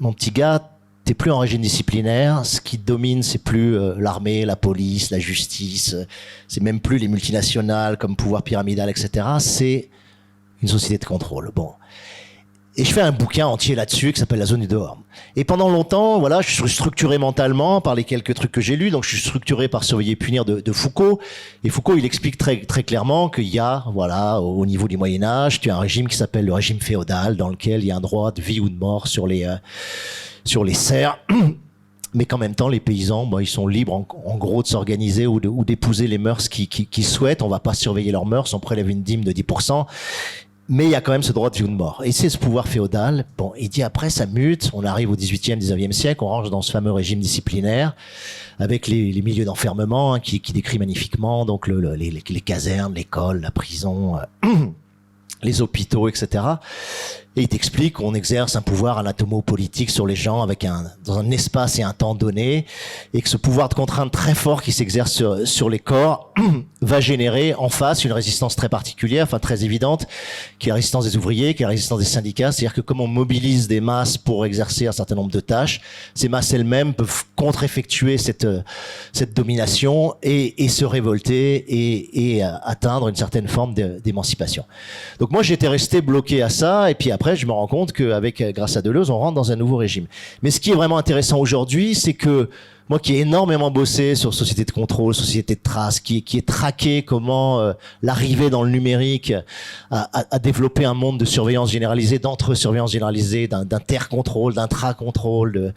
mon petit gars, t'es plus en régime disciplinaire, ce qui domine, c'est plus l'armée, la police, la justice, c'est même plus les multinationales comme pouvoir pyramidal, etc. C'est une société de contrôle. Bon. Et je fais un bouquin entier là-dessus qui s'appelle La zone du dehors. Et pendant longtemps, voilà, je suis structuré mentalement par les quelques trucs que j'ai lus. Donc je suis structuré par Surveiller et punir de Foucault. Et Foucault, il explique très très clairement qu'il y a, voilà, au niveau du Moyen Âge, tu as un régime qui s'appelle le régime féodal, dans lequel il y a un droit de vie ou de mort sur les serfs. Mais qu'en même temps, les paysans, ils sont libres, en gros, de s'organiser ou d'épouser les mœurs qu'ils souhaitent. On va pas surveiller leurs mœurs, on prélève une dîme de 10%. Mais il y a quand même ce droit de vie ou de mort. Et c'est ce pouvoir féodal. Bon, il dit après, ça mute. On arrive au 18e, 19e siècle. On range dans ce fameux régime disciplinaire avec les milieux d'enfermement, qui décrit magnifiquement donc les casernes, l'école, la prison, les hôpitaux, etc. Et il t'explique qu'on exerce un pouvoir anatomo-politique sur les gens dans un espace et un temps donné, et que ce pouvoir de contrainte très fort qui s'exerce sur les corps va générer en face une résistance très particulière, très évidente, qui est la résistance des ouvriers, qui est la résistance des syndicats. C'est-à-dire que comme on mobilise des masses pour exercer un certain nombre de tâches, ces masses elles-mêmes peuvent contre-effectuer cette domination et se révolter et atteindre une certaine forme d'émancipation. Donc moi, j'étais resté bloqué à ça, et puis après, je me rends compte grâce à Deleuze, on rentre dans un nouveau régime. Mais ce qui est vraiment intéressant aujourd'hui, c'est que moi qui ai énormément bossé sur société de contrôle, société de trace, qui est traqué comment l'arrivée dans le numérique a développé un monde de surveillance généralisée, d'entre-surveillance généralisée, d'inter-contrôle, d'intra-contrôle,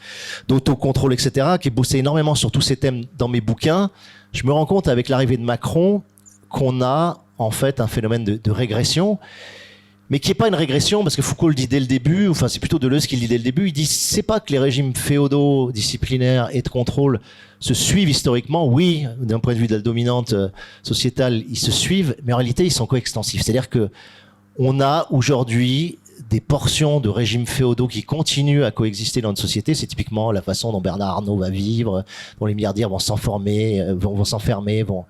d'autocontrôle, etc., qui ai bossé énormément sur tous ces thèmes dans mes bouquins. Je me rends compte avec l'arrivée de Macron qu'on a en fait un phénomène de régression, mais qui est pas une régression, parce que Foucault le dit dès le début, c'est plutôt Deleuze qui le dit dès le début. Il dit, c'est pas que les régimes féodaux, disciplinaires et de contrôle se suivent historiquement. Oui, d'un point de vue de la dominante sociétale, ils se suivent, mais en réalité, ils sont coextensifs. C'est-à-dire que on a aujourd'hui des portions de régimes féodaux qui continuent à coexister dans notre société. C'est typiquement la façon dont Bernard Arnault va vivre, dont les milliardaires vont s'enfermer, vont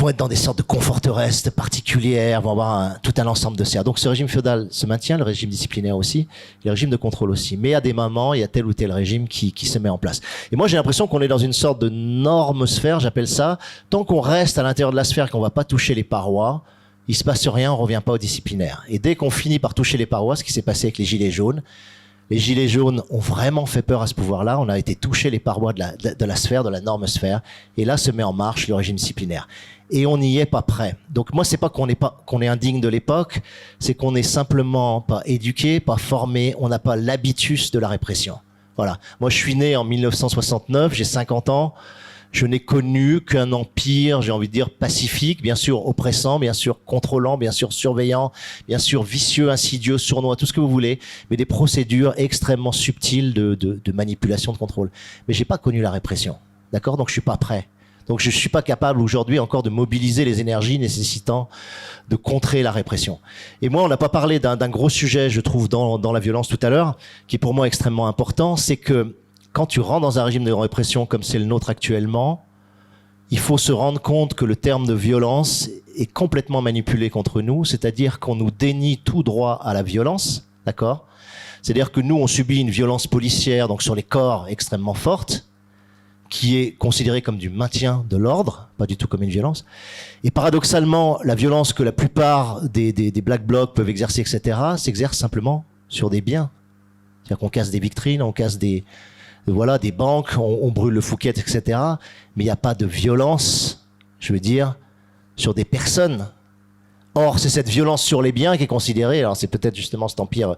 être dans des sortes de conforteresses particulières, vont avoir tout un ensemble de serres. Donc ce régime féodal se maintient, le régime disciplinaire aussi, le régime de contrôle aussi. Mais à des moments, il y a tel ou tel régime qui se met en place. Et moi, j'ai l'impression qu'on est dans une sorte de normosphère, j'appelle ça. Tant qu'on reste à l'intérieur de la sphère, qu'on va pas toucher les parois, il se passe rien, on revient pas au disciplinaire. Et dès qu'on finit par toucher les parois, ce qui s'est passé avec les Gilets jaunes, les Gilets jaunes ont vraiment fait peur à ce pouvoir-là. On a été touché les parois de la sphère, de la normosphère. Et là se met en marche le régime disciplinaire. Et on n'y est pas prêt. Donc moi, c'est pas qu'on est indigne de l'époque, c'est qu'on est simplement pas éduqué, pas formé, on n'a pas l'habitus de la répression. Voilà. Moi, je suis né en 1969, j'ai 50 ans. Je n'ai connu qu'un empire, j'ai envie de dire, pacifique, bien sûr oppressant, bien sûr contrôlant, bien sûr surveillant, bien sûr vicieux, insidieux, sournois, tout ce que vous voulez, mais des procédures extrêmement subtiles de manipulation, de contrôle. Mais j'ai pas connu la répression, d'accord? Donc je suis pas prêt. Donc je suis pas capable aujourd'hui encore de mobiliser les énergies nécessitant de contrer la répression. Et moi, on n'a pas parlé d'un gros sujet, je trouve, dans la violence tout à l'heure, qui est pour moi extrêmement important, c'est que quand tu rentres dans un régime de répression comme c'est le nôtre actuellement, il faut se rendre compte que le terme de violence est complètement manipulé contre nous, c'est-à-dire qu'on nous dénie tout droit à la violence, d'accord? C'est-à-dire que nous, on subit une violence policière, donc sur les corps, extrêmement forte, qui est considérée comme du maintien de l'ordre, pas du tout comme une violence. Et paradoxalement, la violence que la plupart des Black Blocs peuvent exercer, etc., s'exerce simplement sur des biens. C'est-à-dire qu'on casse des vitrines, on casse des banques, on brûle le Fouquet, etc. Mais il n'y a pas de violence, je veux dire, sur des personnes. Or, c'est cette violence sur les biens qui est considérée, alors c'est peut-être justement cet empire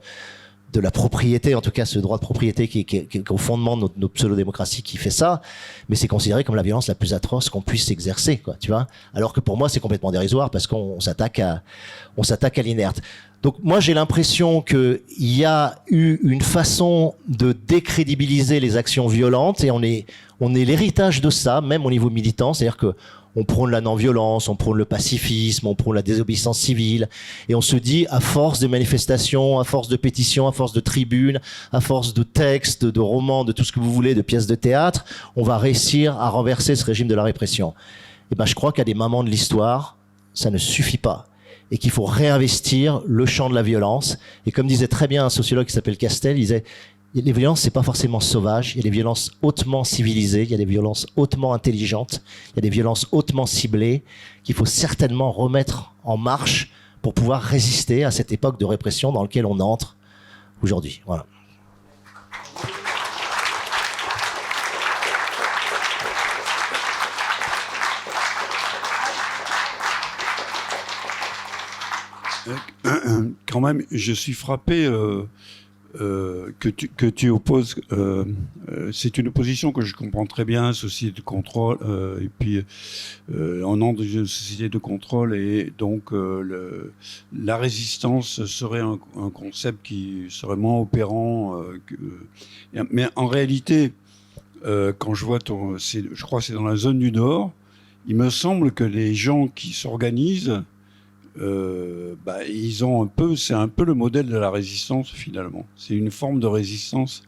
de la propriété, en tout cas ce droit de propriété qui est au fondement de nos pseudo-démocraties qui fait ça, mais c'est considéré comme la violence la plus atroce qu'on puisse exercer, quoi, tu vois. Alors que pour moi, c'est complètement dérisoire parce qu'on s'attaque à l'inerte. Donc moi j'ai l'impression qu'il y a eu une façon de décrédibiliser les actions violentes et on est l'héritage de ça, même au niveau militant, c'est-à-dire que on prône la non-violence, on prône le pacifisme, on prône la désobéissance civile et on se dit à force de manifestations, à force de pétitions, à force de tribunes, à force de textes, de romans, de tout ce que vous voulez, de pièces de théâtre, on va réussir à renverser ce régime de la répression. Et ben je crois qu'à des moments de l'histoire, ça ne suffit pas. Et qu'il faut réinvestir le champ de la violence. Et comme disait très bien un sociologue qui s'appelle Castel, il disait les violences, c'est pas forcément sauvage. Il y a des violences hautement civilisées, il y a des violences hautement intelligentes, il y a des violences hautement ciblées qu'il faut certainement remettre en marche pour pouvoir résister à cette époque de répression dans laquelle on entre aujourd'hui. Voilà. Quand même, je suis frappé que tu opposes. C'est une opposition que je comprends très bien, société de contrôle, et puis en nom de société de contrôle, et donc la résistance serait un concept qui serait moins opérant. Mais en réalité, quand je vois je crois que c'est dans la zone du Nord, il me semble que les gens qui s'organisent, ils ont c'est un peu le modèle de la résistance finalement. C'est une forme de résistance.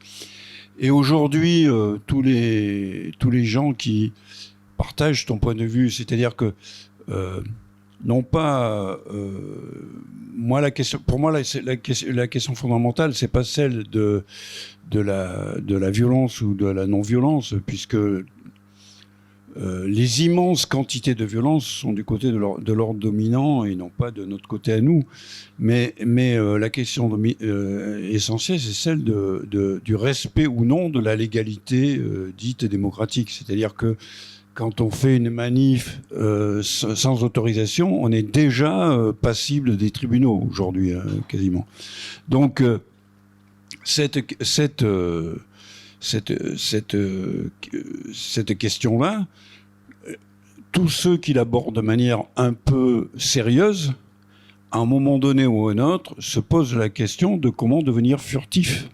Et aujourd'hui, tous les gens qui partagent ton point de vue, c'est-à-dire que non pas, moi pour moi la question fondamentale, c'est pas celle de la violence ou de la non-violence, puisque les immenses quantités de violence sont du côté de l'ordre dominant et non pas de notre côté à nous. Mais la question essentielle, c'est celle du respect ou non de la légalité dite démocratique. C'est-à-dire que quand on fait une manif sans autorisation, on est déjà passible des tribunaux aujourd'hui, quasiment. Donc cette question-là, tous ceux qui l'abordent de manière un peu sérieuse, à un moment donné ou à un autre, se posent la question de comment devenir furtif.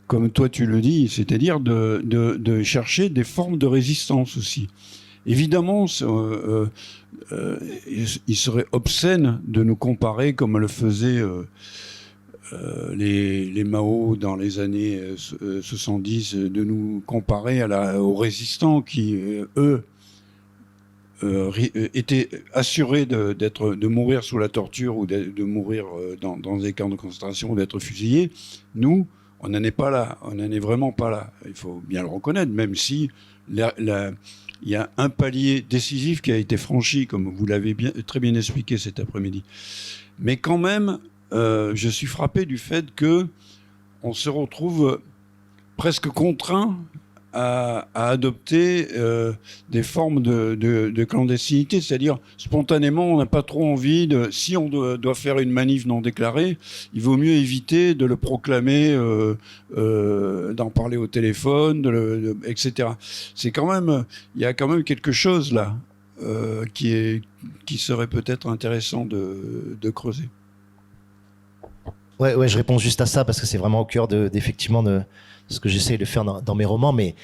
Comme toi tu le dis, c'est-à-dire de chercher des formes de résistance aussi. Évidemment, il serait obscène de nous comparer comme le faisaient les Mao dans les années 70, de nous comparer aux résistants qui, eux, étaient assurés de mourir sous la torture ou de mourir dans des camps de concentration ou d'être fusillés. Nous, on n'en est pas là. On n'en est vraiment pas là. Il faut bien le reconnaître, même si il y a un palier décisif qui a été franchi, comme vous l'avez très bien expliqué cet après-midi. Mais quand même, je suis frappé du fait qu'on se retrouve presque contraint à adopter des formes de clandestinité, c'est-à-dire spontanément, on n'a pas trop envie si on doit faire une manif non déclarée, il vaut mieux éviter de le proclamer, d'en parler au téléphone, etc. C'est quand même, il y a quand même quelque chose là qui serait peut-être intéressant de creuser. Ouais, je réponds juste à ça parce que c'est vraiment au cœur d'effectivement de ce que j'essaie de faire dans mes romans, mais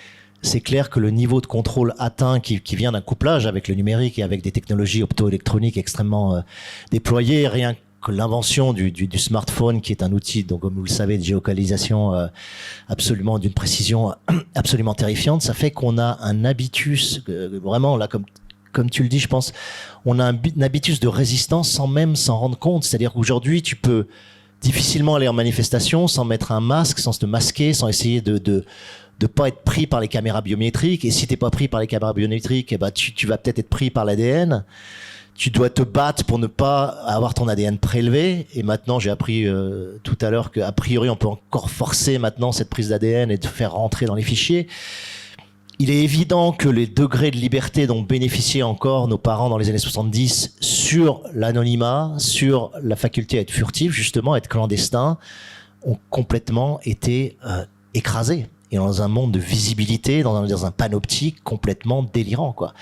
c'est clair que le niveau de contrôle atteint qui vient d'un couplage avec le numérique et avec des technologies optoélectroniques extrêmement déployées, rien que l'invention du smartphone, qui est un outil, donc comme vous le savez, de géolocalisation absolument d'une précision absolument terrifiante, ça fait qu'on a un habitus, vraiment là, comme tu le dis, je pense, on a un habitus de résistance sans même s'en rendre compte. C'est-à-dire qu'aujourd'hui, tu peux difficilement aller en manifestation sans mettre un masque, sans se masquer, sans essayer de pas être pris par les caméras biométriques. Et si t'es pas pris par les caméras biométriques, eh ben tu vas peut-être être pris par l'ADN. Tu dois te battre pour ne pas avoir ton ADN prélevé. Et maintenant, j'ai appris tout à l'heure qu'a priori, on peut encore forcer maintenant cette prise d'ADN et de faire rentrer dans les fichiers. Il est évident que les degrés de liberté dont bénéficiaient encore nos parents dans les années 70 sur l'anonymat, sur la faculté à être furtif, justement, à être clandestin, ont complètement été écrasés. Et dans un monde de visibilité, dans un panoptique complètement délirant, quoi.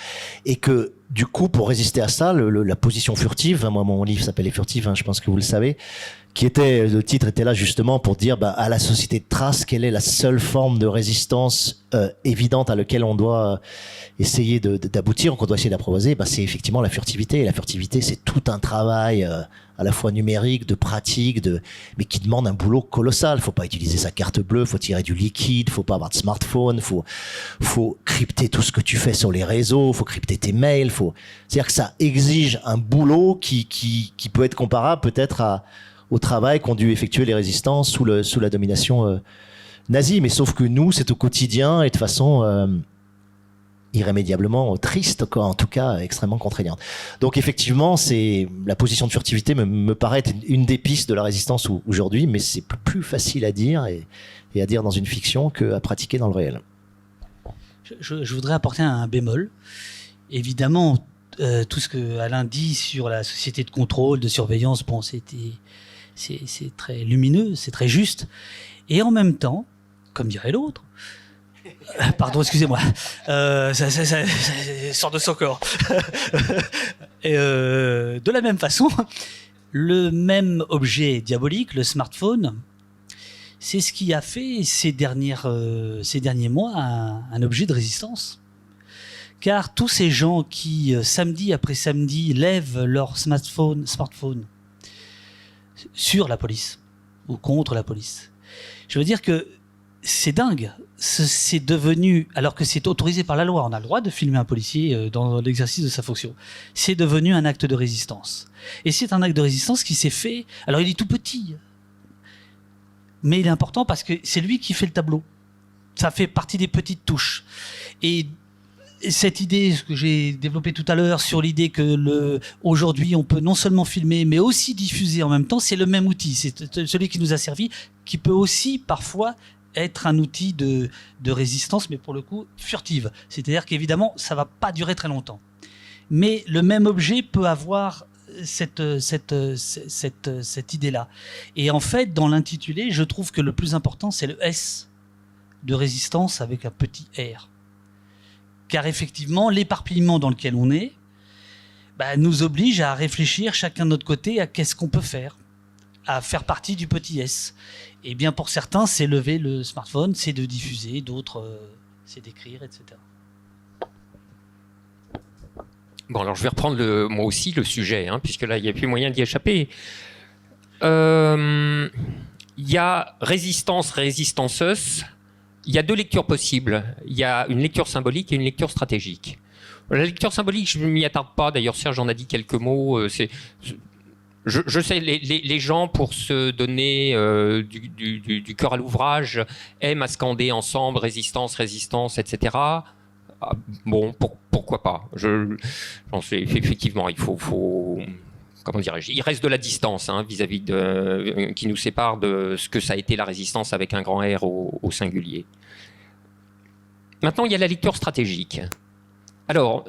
Et que, du coup, pour résister à ça, la position furtive, moi, mon livre s'appelle Les Furtifs, je pense que vous le savez, le titre était là justement pour dire à la société de trace quelle est la seule forme de résistance évidente à laquelle on doit essayer d'aboutir, qu'on doit essayer d'apprivoiser, c'est effectivement la furtivité. Et la furtivité, c'est tout un travail à la fois numérique, de pratique, mais qui demande un boulot colossal. Faut pas utiliser sa carte bleue, faut tirer du liquide, faut pas avoir de smartphone, faut crypter tout ce que tu fais sur les réseaux, faut crypter tes mails, c'est-à-dire que ça exige un boulot qui peut être comparable peut-être au travail qu'ont dû effectuer les résistants sous la domination nazie. Mais sauf que nous, c'est au quotidien et de façon irrémédiablement triste, quoi, en tout cas extrêmement contraignante. Donc effectivement, la position de furtivité me paraît être une des pistes de la résistance aujourd'hui, mais c'est plus facile à dire et à dire dans une fiction qu'à pratiquer dans le réel. Je voudrais apporter un bémol. Évidemment, tout ce que Alain dit sur la société de contrôle, de surveillance, c'est très lumineux, c'est très juste. Et en même temps, comme dirait l'autre, pardon, excusez-moi, ça sort de son corps. Et de la même façon, le même objet diabolique, le smartphone, c'est ce qui a fait ces derniers mois un objet de résistance. Car tous ces gens qui, samedi après samedi, lèvent leur smartphone sur la police ou contre la police, je veux dire que c'est dingue. C'est devenu, alors que c'est autorisé par la loi, on a le droit de filmer un policier dans l'exercice de sa fonction, c'est devenu un acte de résistance. Et c'est un acte de résistance qui s'est fait, alors il est tout petit, mais il est important parce que c'est lui qui fait le tableau. Ça fait partie des petites touches. Et cette idée que j'ai développée tout à l'heure sur l'idée que aujourd'hui on peut non seulement filmer mais aussi diffuser en même temps, c'est le même outil, c'est celui qui nous a servi, qui peut aussi parfois être un outil de résistance, mais pour le coup furtive. C'est-à-dire qu'évidemment ça va pas durer très longtemps, mais le même objet peut avoir cette idée-là. Et en fait, dans l'intitulé, je trouve que le plus important c'est le S de résistance avec un petit R. Car effectivement, l'éparpillement dans lequel on est nous oblige à réfléchir chacun de notre côté à qu'est-ce qu'on peut faire, à faire partie du petit S. Et bien pour certains, c'est lever le smartphone, c'est de diffuser, d'autres, c'est d'écrire, etc. Bon, alors je vais reprendre moi aussi le sujet, puisque là, il n'y a plus moyen d'y échapper. Il y a résistance, résistanceuse. Il y a deux lectures possibles. Il y a une lecture symbolique et une lecture stratégique. La lecture symbolique, je ne m'y attarde pas. D'ailleurs, Serge en a dit quelques mots. Je sais, les gens, pour se donner du cœur à l'ouvrage, aiment à scander ensemble résistance, résistance, etc. Ah, bon, pourquoi pas. Effectivement, il faut comment dirais-je, il reste de la distance vis-à-vis qui nous sépare de ce que ça a été la résistance avec un grand R au singulier. Maintenant, il y a la lecture stratégique. Alors,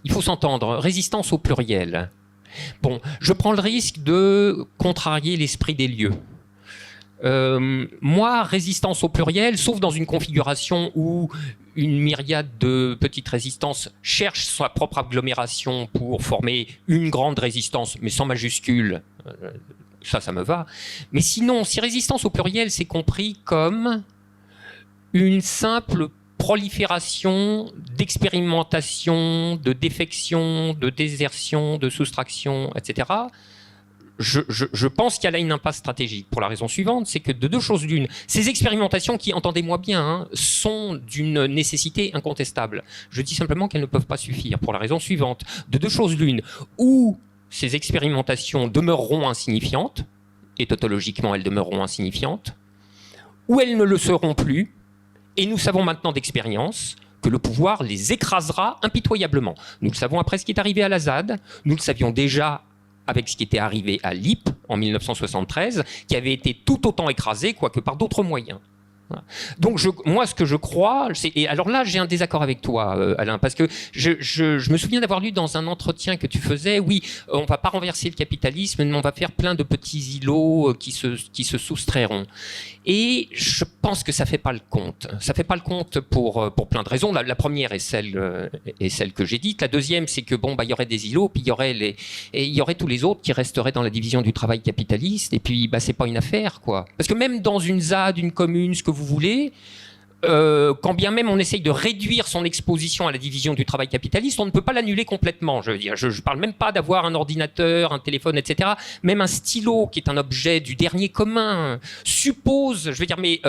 il faut s'entendre, résistance au pluriel. Bon, je prends le risque de contrarier l'esprit des lieux. Moi, résistance au pluriel, sauf dans une configuration où une myriade de petites résistances cherche sa propre agglomération pour former une grande résistance, mais sans majuscule, ça me va. Mais sinon, si résistance au pluriel, c'est compris comme une simple prolifération d'expérimentation, de défection, de désertion, de soustraction, etc., je pense qu'il y a là une impasse stratégique pour la raison suivante, c'est que de deux choses l'une, ces expérimentations qui, entendez-moi bien, sont d'une nécessité incontestable. Je dis simplement qu'elles ne peuvent pas suffire pour la raison suivante. De deux choses l'une, ou ces expérimentations demeureront insignifiantes, et tautologiquement elles demeureront insignifiantes, ou elles ne le seront plus, et nous savons maintenant d'expérience que le pouvoir les écrasera impitoyablement. Nous le savons après ce qui est arrivé à la ZAD, nous le savions déjà avec ce qui était arrivé à l'IP en 1973, qui avait été tout autant écrasé, quoique par d'autres moyens. Voilà. Donc moi, ce que je crois, et alors là, j'ai un désaccord avec toi, Alain, parce que je me souviens d'avoir lu dans un entretien que tu faisais, oui, on va pas renverser le capitalisme, mais on va faire plein de petits îlots qui se soustrairont. Et je pense que ça fait pas le compte. Ça fait pas le compte pour plein de raisons. La première est celle que j'ai dite. La deuxième, c'est que il y aurait des îlots, puis il y aurait tous les autres qui resteraient dans la division du travail capitaliste. Et puis, c'est pas une affaire, quoi. Parce que même dans une ZAD, une commune, ce que vous voulez, quand bien même on essaye de réduire son exposition à la division du travail capitaliste, on ne peut pas l'annuler complètement. Je veux dire, je parle même pas d'avoir un ordinateur, un téléphone, etc. Même un stylo, qui est un objet du dernier commun, suppose, je veux dire, mais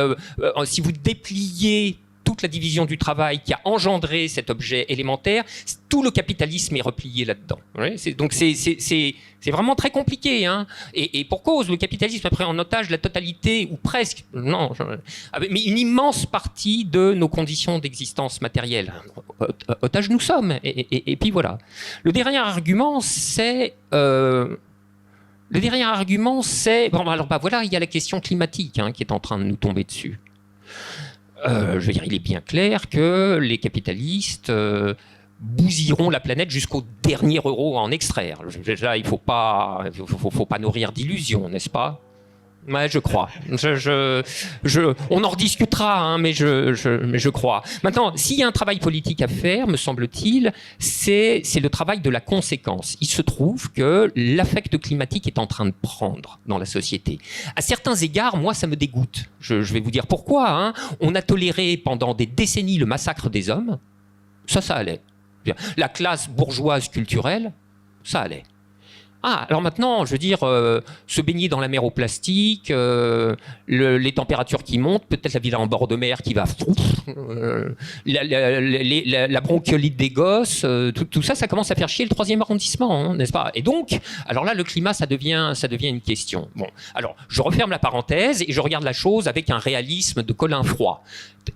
si vous dépliez toute la division du travail qui a engendré cet objet élémentaire, tout le capitalisme est replié là-dedans. Ouais, donc c'est vraiment très compliqué. Et pour cause, le capitalisme a pris en otage la totalité, ou presque, non, mais une immense partie de nos conditions d'existence matérielle. Otage nous sommes. Et puis voilà. Le dernier argument, c'est... voilà, il y a la question climatique qui est en train de nous tomber dessus. Je veux dire, il est bien clair que les capitalistes bousilleront la planète jusqu'au dernier euro à en extraire. Déjà, il ne faut pas nourrir d'illusions, n'est-ce pas ? Ouais, je crois. On en rediscutera, mais je crois. Maintenant, s'il y a un travail politique à faire, me semble-t-il, c'est le travail de la conséquence. Il se trouve que l'affect climatique est en train de prendre dans la société. À certains égards, moi, ça me dégoûte. Je vais vous dire pourquoi. On a toléré pendant des décennies le massacre des hommes. Ça allait. La classe bourgeoise culturelle, ça allait. Alors maintenant, je veux dire, se baigner dans la mer au plastique, les températures qui montent, peut-être la villa en bord de mer qui va... la bronchiolite des gosses, tout ça commence à faire chier le 3e arrondissement, n'est-ce pas ? Et donc, alors là, le climat, ça devient une question. Bon, alors, je referme la parenthèse et je regarde la chose avec un réalisme de Colin Froid.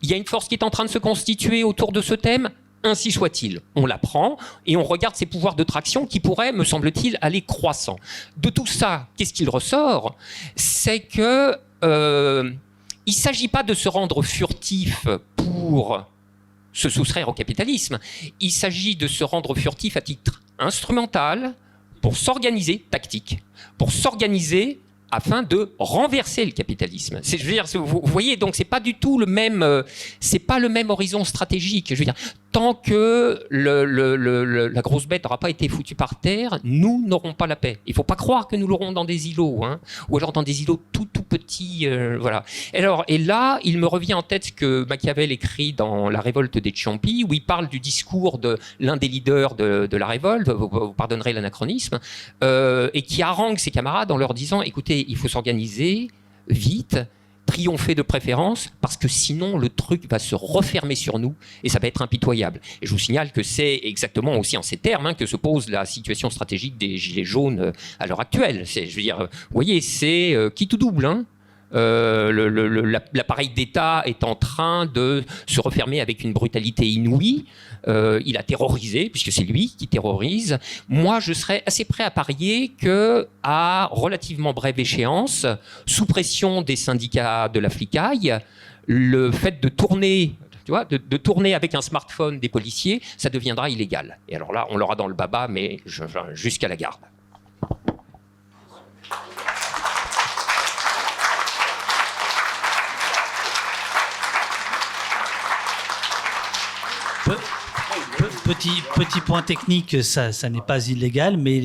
Il y a une force qui est en train de se constituer autour de ce thème. Ainsi soit-il, on la prend et on regarde ses pouvoirs de traction qui pourraient, me semble-t-il, aller croissant. De tout ça, qu'est-ce qu'il ressort ? C'est que il ne s'agit pas de se rendre furtif pour se soustraire au capitalisme. Il s'agit de se rendre furtif à titre instrumental pour s'organiser, tactique, pour s'organiser afin de renverser le capitalisme. Je veux dire, vous voyez, donc c'est pas du tout le même horizon stratégique. Je veux dire, tant que la grosse bête n'aura pas été foutue par terre, nous n'aurons pas la paix. Il ne faut pas croire que nous l'aurons dans des îlots, hein, ou alors dans des îlots tout petits. Voilà. Et là, il me revient en tête ce que Machiavel écrit dans La révolte des Ciompi, où il parle du discours de l'un des leaders de la révolte, vous pardonnerez l'anachronisme, et qui harangue ses camarades en leur disant, écoutez, il faut s'organiser vite, triompher de préférence, parce que sinon le truc va se refermer sur nous et ça va être impitoyable. Et je vous signale que c'est exactement aussi en ces termes, hein, que se pose la situation stratégique des Gilets jaunes à l'heure actuelle. Je veux dire, vous voyez, c'est qui tout double, hein. L'appareil d'État est en train de se refermer avec une brutalité inouïe. Il a terrorisé, puisque c'est lui qui terrorise. Moi, je serais assez prêt à parier qu'à relativement brève échéance, sous pression des syndicats de la flicaille, le fait de tourner... Tu vois, de tourner avec un smartphone des policiers, ça deviendra illégal. Et alors là, on l'aura dans le baba, mais jusqu'à la garde. Petit point technique, ça n'est pas illégal, mais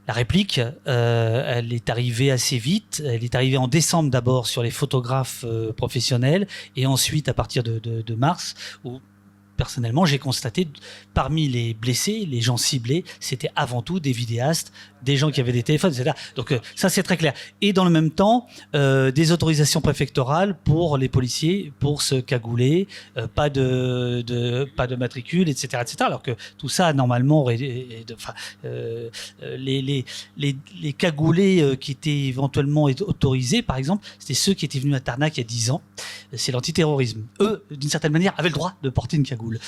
la réplique, elle est arrivée assez vite. Elle est arrivée en décembre d'abord sur les photographes professionnels, et ensuite à partir de mars, où personnellement j'ai constaté parmi les blessés, les gens ciblés, c'était avant tout des vidéastes, des gens qui avaient des téléphones, etc. Donc ça c'est très clair. Et dans le même temps, des autorisations préfectorales pour les policiers pour se cagouler, pas de matricule, etc., etc. Alors que tout ça normalement, les cagoulés qui étaient éventuellement autorisés, par exemple, c'était ceux qui étaient venus à Tarnac il y a 10 ans. C'est l'antiterrorisme. Eux, d'une certaine manière, avaient le droit de porter une cagoule,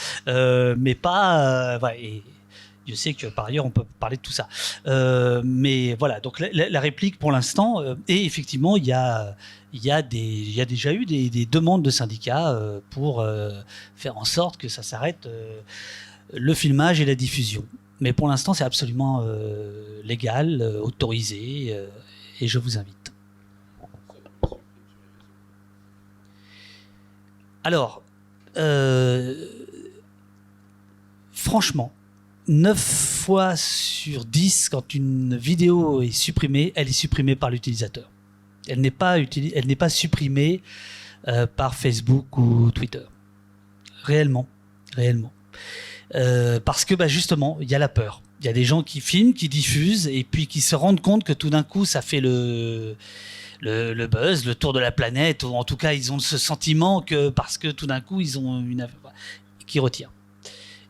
mais pas. Voilà, et je sais que par ailleurs on peut parler de tout ça, mais voilà. Donc la réplique pour l'instant, et effectivement il y a déjà eu des demandes de syndicats pour faire en sorte que ça s'arrête, le filmage et la diffusion. Mais pour l'instant c'est absolument légal, autorisé, et je vous invite. Alors, franchement, 9 fois sur 10, quand une vidéo est supprimée, elle est supprimée par l'utilisateur. Elle n'est pas supprimée par Facebook ou Twitter. Réellement. Parce que justement, il y a la peur. Il y a des gens qui filment, qui diffusent, et puis qui se rendent compte que tout d'un coup, ça fait le buzz, le tour de la planète, ou en tout cas, ils ont ce sentiment que parce que tout d'un coup, ils ont qui retire.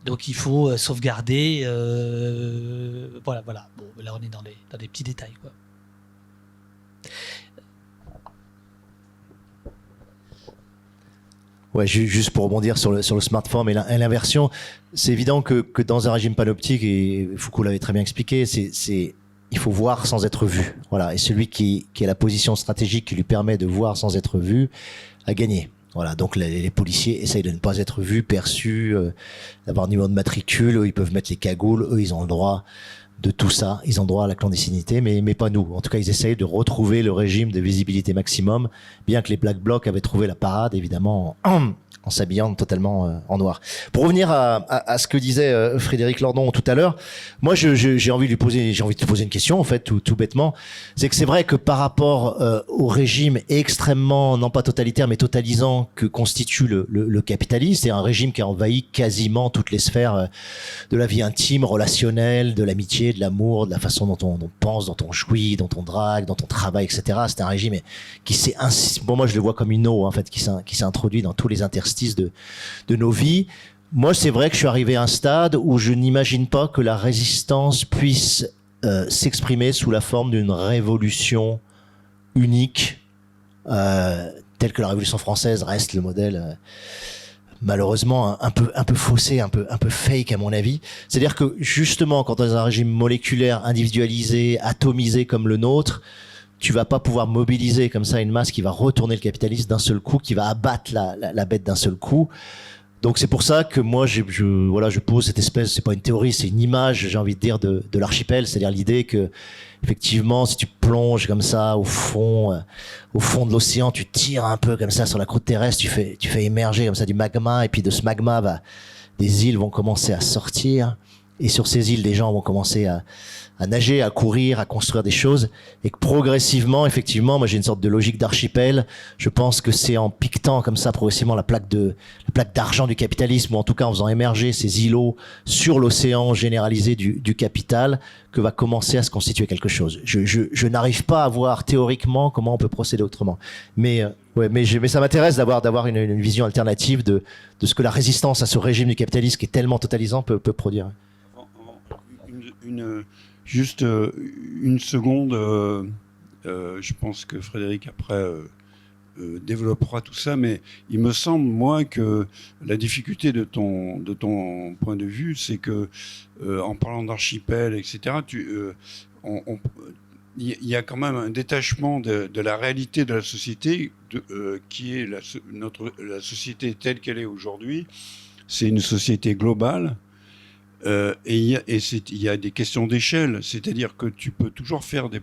Donc il faut sauvegarder. Voilà. Bon, là on est dans des petits détails, quoi. Ouais, juste pour rebondir sur le smartphone et l'inversion, c'est évident que dans un régime panoptique, et Foucault l'avait très bien expliqué, il faut voir sans être vu. Voilà. Et celui qui a la position stratégique qui lui permet de voir sans être vu a gagné. Voilà, donc les policiers essayent de ne pas être vus, perçus, d'avoir un numéro de matricule. Eux, ils peuvent mettre les cagoules. Eux, ils ont le droit de tout ça. Ils ont le droit à la clandestinité, mais pas nous. En tout cas, ils essayent de retrouver le régime de visibilité maximum, bien que les Black Blocs avaient trouvé la parade, évidemment, en s'habillant totalement en noir. Pour revenir à ce que disait Frédéric Lordon tout à l'heure, moi j'ai envie de te poser une question en fait tout bêtement. C'est que c'est vrai que par rapport au régime extrêmement non pas totalitaire mais totalisant que constitue le capitalisme, c'est un régime qui a envahi quasiment toutes les sphères de la vie intime, relationnelle, de l'amitié, de l'amour, de la façon dont on pense, dont on jouit, dont on drague, dont on travaille, etc. C'est un régime qui s'est moi je le vois comme une eau en fait qui s'est introduit dans tous les interstices de nos vies. Moi, c'est vrai que je suis arrivé à un stade où je n'imagine pas que la résistance puisse s'exprimer sous la forme d'une révolution unique, telle que la Révolution française reste le modèle malheureusement un peu faussé, un peu fake à mon avis. C'est-à-dire que justement, quand dans un régime moléculaire, individualisé, atomisé comme le nôtre, tu vas pas pouvoir mobiliser comme ça une masse qui va retourner le capitalisme d'un seul coup, qui va abattre la bête d'un seul coup. Donc c'est pour ça que moi je pose cette espèce, c'est pas une théorie, c'est une image, j'ai envie de dire, de l'archipel, c'est-à-dire l'idée que effectivement si tu plonges comme ça au fond de l'océan, tu tires un peu comme ça sur la croûte terrestre, tu fais émerger comme ça du magma, et puis de ce magma des îles vont commencer à sortir, et sur ces îles des gens vont commencer à nager, à courir, à construire des choses, et que progressivement, effectivement, moi j'ai une sorte de logique d'archipel. Je pense que c'est en piquetant comme ça progressivement la plaque d'argent du capitalisme, ou en tout cas en faisant émerger ces îlots sur l'océan généralisé du capital, que va commencer à se constituer quelque chose. Je n'arrive pas à voir théoriquement comment on peut procéder autrement, mais ça m'intéresse d'avoir une vision alternative de ce que la résistance à ce régime du capitalisme qui est tellement totalisant peut produire. Juste une seconde, je pense que Frédéric après développera tout ça, mais il me semble, moi, que la difficulté de ton point de vue, c'est que en parlant d'archipel, etc., il y a quand même un détachement de la réalité de la société, qui est la société telle qu'elle est aujourd'hui. C'est une société globale. Et il y a des questions d'échelle, c'est-à-dire que tu peux toujours faire des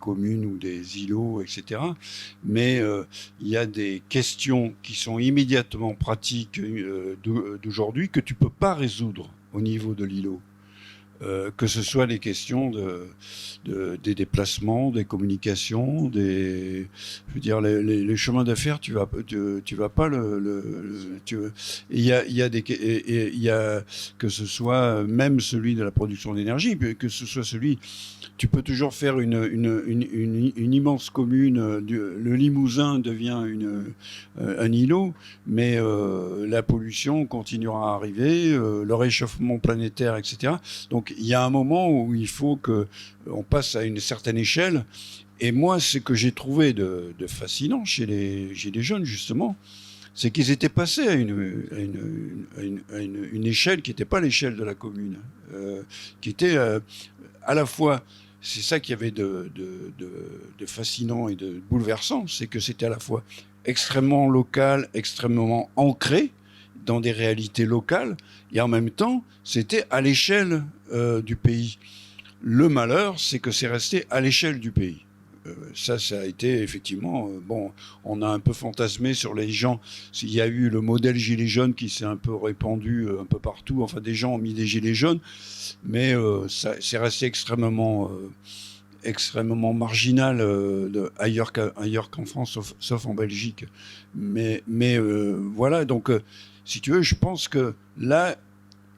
communes ou des îlots, etc. Mais il y a des questions qui sont immédiatement pratiques d'aujourd'hui que tu peux pas résoudre au niveau de l'îlot. Que ce soit les questions des déplacements, des communications, je veux dire les chemins d'affaires, tu vas pas il y a que ce soit même celui de la production d'énergie, que ce soit celui, tu peux toujours faire une immense commune, le Limousin devient un îlot, mais la pollution continuera à arriver, le réchauffement planétaire, etc. Donc il y a un moment où il faut qu'on passe à une certaine échelle. Et moi, ce que j'ai trouvé de fascinant chez les jeunes, justement, c'est qu'ils étaient passés à une échelle qui n'était pas l'échelle de la commune, qui était à la fois, c'est ça qu'il y avait de fascinant et de bouleversant, c'est que c'était à la fois extrêmement local, extrêmement ancré dans des réalités locales, et en même temps, c'était à l'échelle du pays. Le malheur, c'est que c'est resté à l'échelle du pays. Ça a été effectivement... on a un peu fantasmé sur les gens. Il y a eu le modèle gilet jaune qui s'est un peu répandu un peu partout. Enfin, des gens ont mis des gilets jaunes, mais c'est resté extrêmement marginal ailleurs qu'en France, sauf en Belgique. Mais voilà, donc... si tu veux, je pense que là,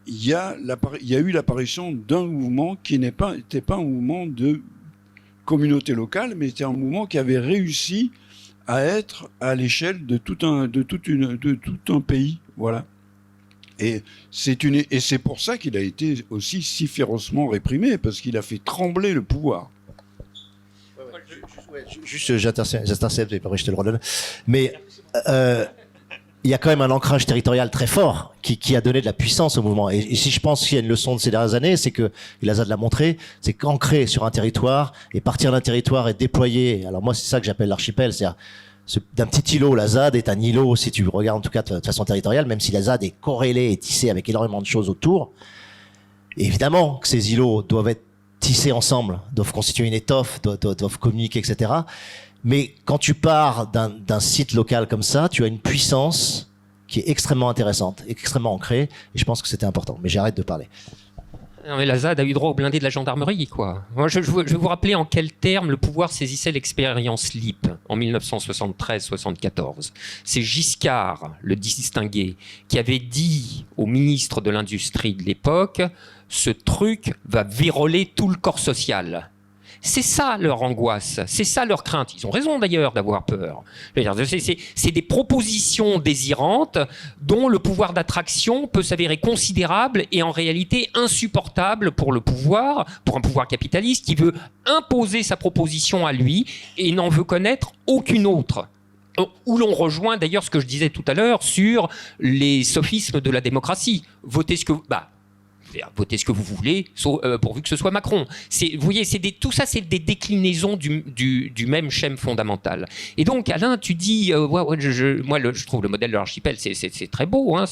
il y a eu l'apparition d'un mouvement qui n'était pas un mouvement de communauté locale, mais était un mouvement qui avait réussi à être à l'échelle de tout un pays. Voilà. Et c'est pour ça qu'il a été aussi si férocement réprimé, parce qu'il a fait trembler le pouvoir. Juste, j'intercepte, et après je te le redonne. Mais il y a quand même un ancrage territorial très fort qui a donné de la puissance au mouvement. Et si je pense qu'il y a une leçon de ces dernières années, c'est que, et Lazade l'a montré, c'est qu'ancrer sur un territoire et partir d'un territoire et déployer. Alors moi, c'est ça que j'appelle l'archipel, c'est-à-dire d'un petit îlot. La ZAD est un îlot, si tu regardes en tout cas de façon territoriale, même si la ZAD est corrélée et tissée avec énormément de choses autour. Et évidemment que ces îlots doivent être tissés ensemble, doivent constituer une étoffe, doivent communiquer, etc. Mais quand tu pars d'un site local comme ça, tu as une puissance qui est extrêmement intéressante, extrêmement ancrée, et je pense que c'était important. Mais j'arrête de parler. Non, mais la ZAD a eu droit au blindé de la gendarmerie, quoi. Moi, je vais vous rappeler en quels termes le pouvoir saisissait l'expérience LIP en 1973-74. C'est Giscard, le distingué, qui avait dit au ministre de l'Industrie de l'époque « Ce truc va viroler tout le corps social ». C'est ça leur angoisse, c'est ça leur crainte. Ils ont raison d'ailleurs d'avoir peur. C'est des propositions désirantes dont le pouvoir d'attraction peut s'avérer considérable et en réalité insupportable pour le pouvoir, pour un pouvoir capitaliste qui veut imposer sa proposition à lui et n'en veut connaître aucune autre. Où l'on rejoint d'ailleurs ce que je disais tout à l'heure sur les sophismes de la démocratie. Votez ce que vous... votez ce que vous voulez, pourvu que ce soit Macron. Vous voyez, tout ça, c'est des déclinaisons du même schème fondamental. Et donc, Alain, tu dis, moi, je trouve le modèle de l'archipel, c'est très beau, hein,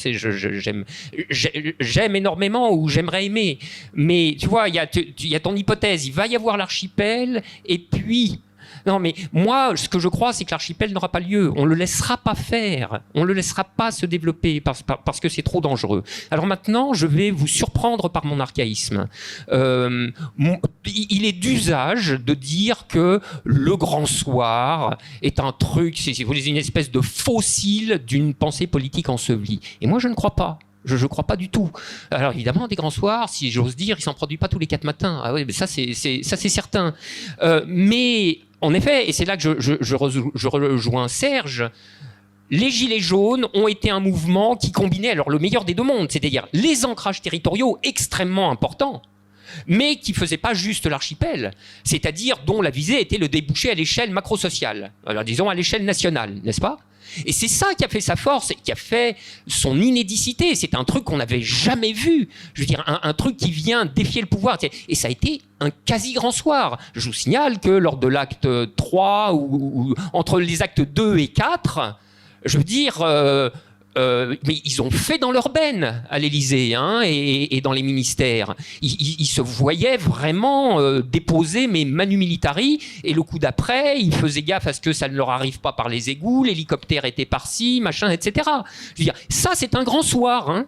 j'aime énormément, ou j'aimerais aimer. Mais tu vois, il y a ton hypothèse, il va y avoir l'archipel, et puis... Non, mais moi, ce que je crois, c'est que l'archipel n'aura pas lieu. On ne le laissera pas faire. On ne le laissera pas se développer parce que c'est trop dangereux. Alors maintenant, je vais vous surprendre par mon archaïsme. Il est d'usage de dire que le grand soir est un truc, si vous voulez, une espèce de fossile d'une pensée politique ensevelie. Et moi, je ne crois pas. Je ne crois pas du tout. Alors évidemment, des grands soirs, si j'ose dire, ils s'en produisent pas tous les 4 matins. Ah oui, mais ça c'est certain. Mais en effet, et c'est là que je rejoins Serge, les Gilets jaunes ont été un mouvement qui combinait alors le meilleur des deux mondes, c'est-à-dire les ancrages territoriaux extrêmement importants, mais qui ne faisait pas juste l'archipel, c'est-à-dire dont la visée était le débouché à l'échelle macro-sociale, alors disons à l'échelle nationale, n'est-ce pas ? Et c'est ça qui a fait sa force et qui a fait son inédicité. C'est un truc qu'on n'avait jamais vu. Je veux dire, un truc qui vient défier le pouvoir. Et ça a été un quasi grand soir. Je vous signale que lors de l'acte 3 ou entre les actes 2 et 4, je veux dire... mais ils ont fait dans leur benne à l'Élysée, hein, et dans les ministères. Ils se voyaient vraiment déposer mais manu militari, et le coup d'après, ils faisaient gaffe à ce que ça ne leur arrive pas par les égouts, l'hélicoptère était par-ci, machin, etc. Je veux dire, ça c'est un grand soir, hein.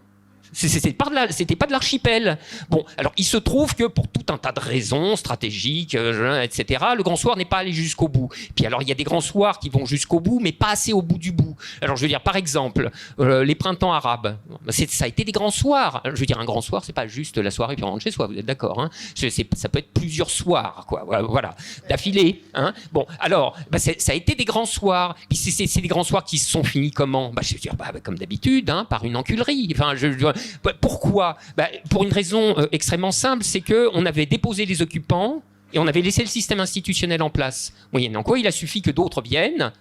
C'était pas de l'archipel. Bon, alors il se trouve que pour tout un tas de raisons stratégiques, etc., le grand soir n'est pas allé jusqu'au bout. Puis alors il y a des grands soirs qui vont jusqu'au bout, mais pas assez au bout du bout. Alors je veux dire, par exemple, les printemps arabes, ça a été des grands soirs. Je veux dire, un grand soir, c'est pas juste la soirée puis on rentre chez soi, vous êtes d'accord, hein. Ça peut être plusieurs soirs, quoi. Voilà, d'affilée, hein. Bon, alors, ça a été des grands soirs. Puis c'est des grands soirs qui se sont finis comment ? Je veux dire, comme d'habitude, hein, par une enculerie. Enfin, pourquoi ? Pour une raison extrêmement simple, c'est qu'on avait déposé les occupants et on avait laissé le système institutionnel en place. Moyennant quoi, il a suffi que d'autres viennent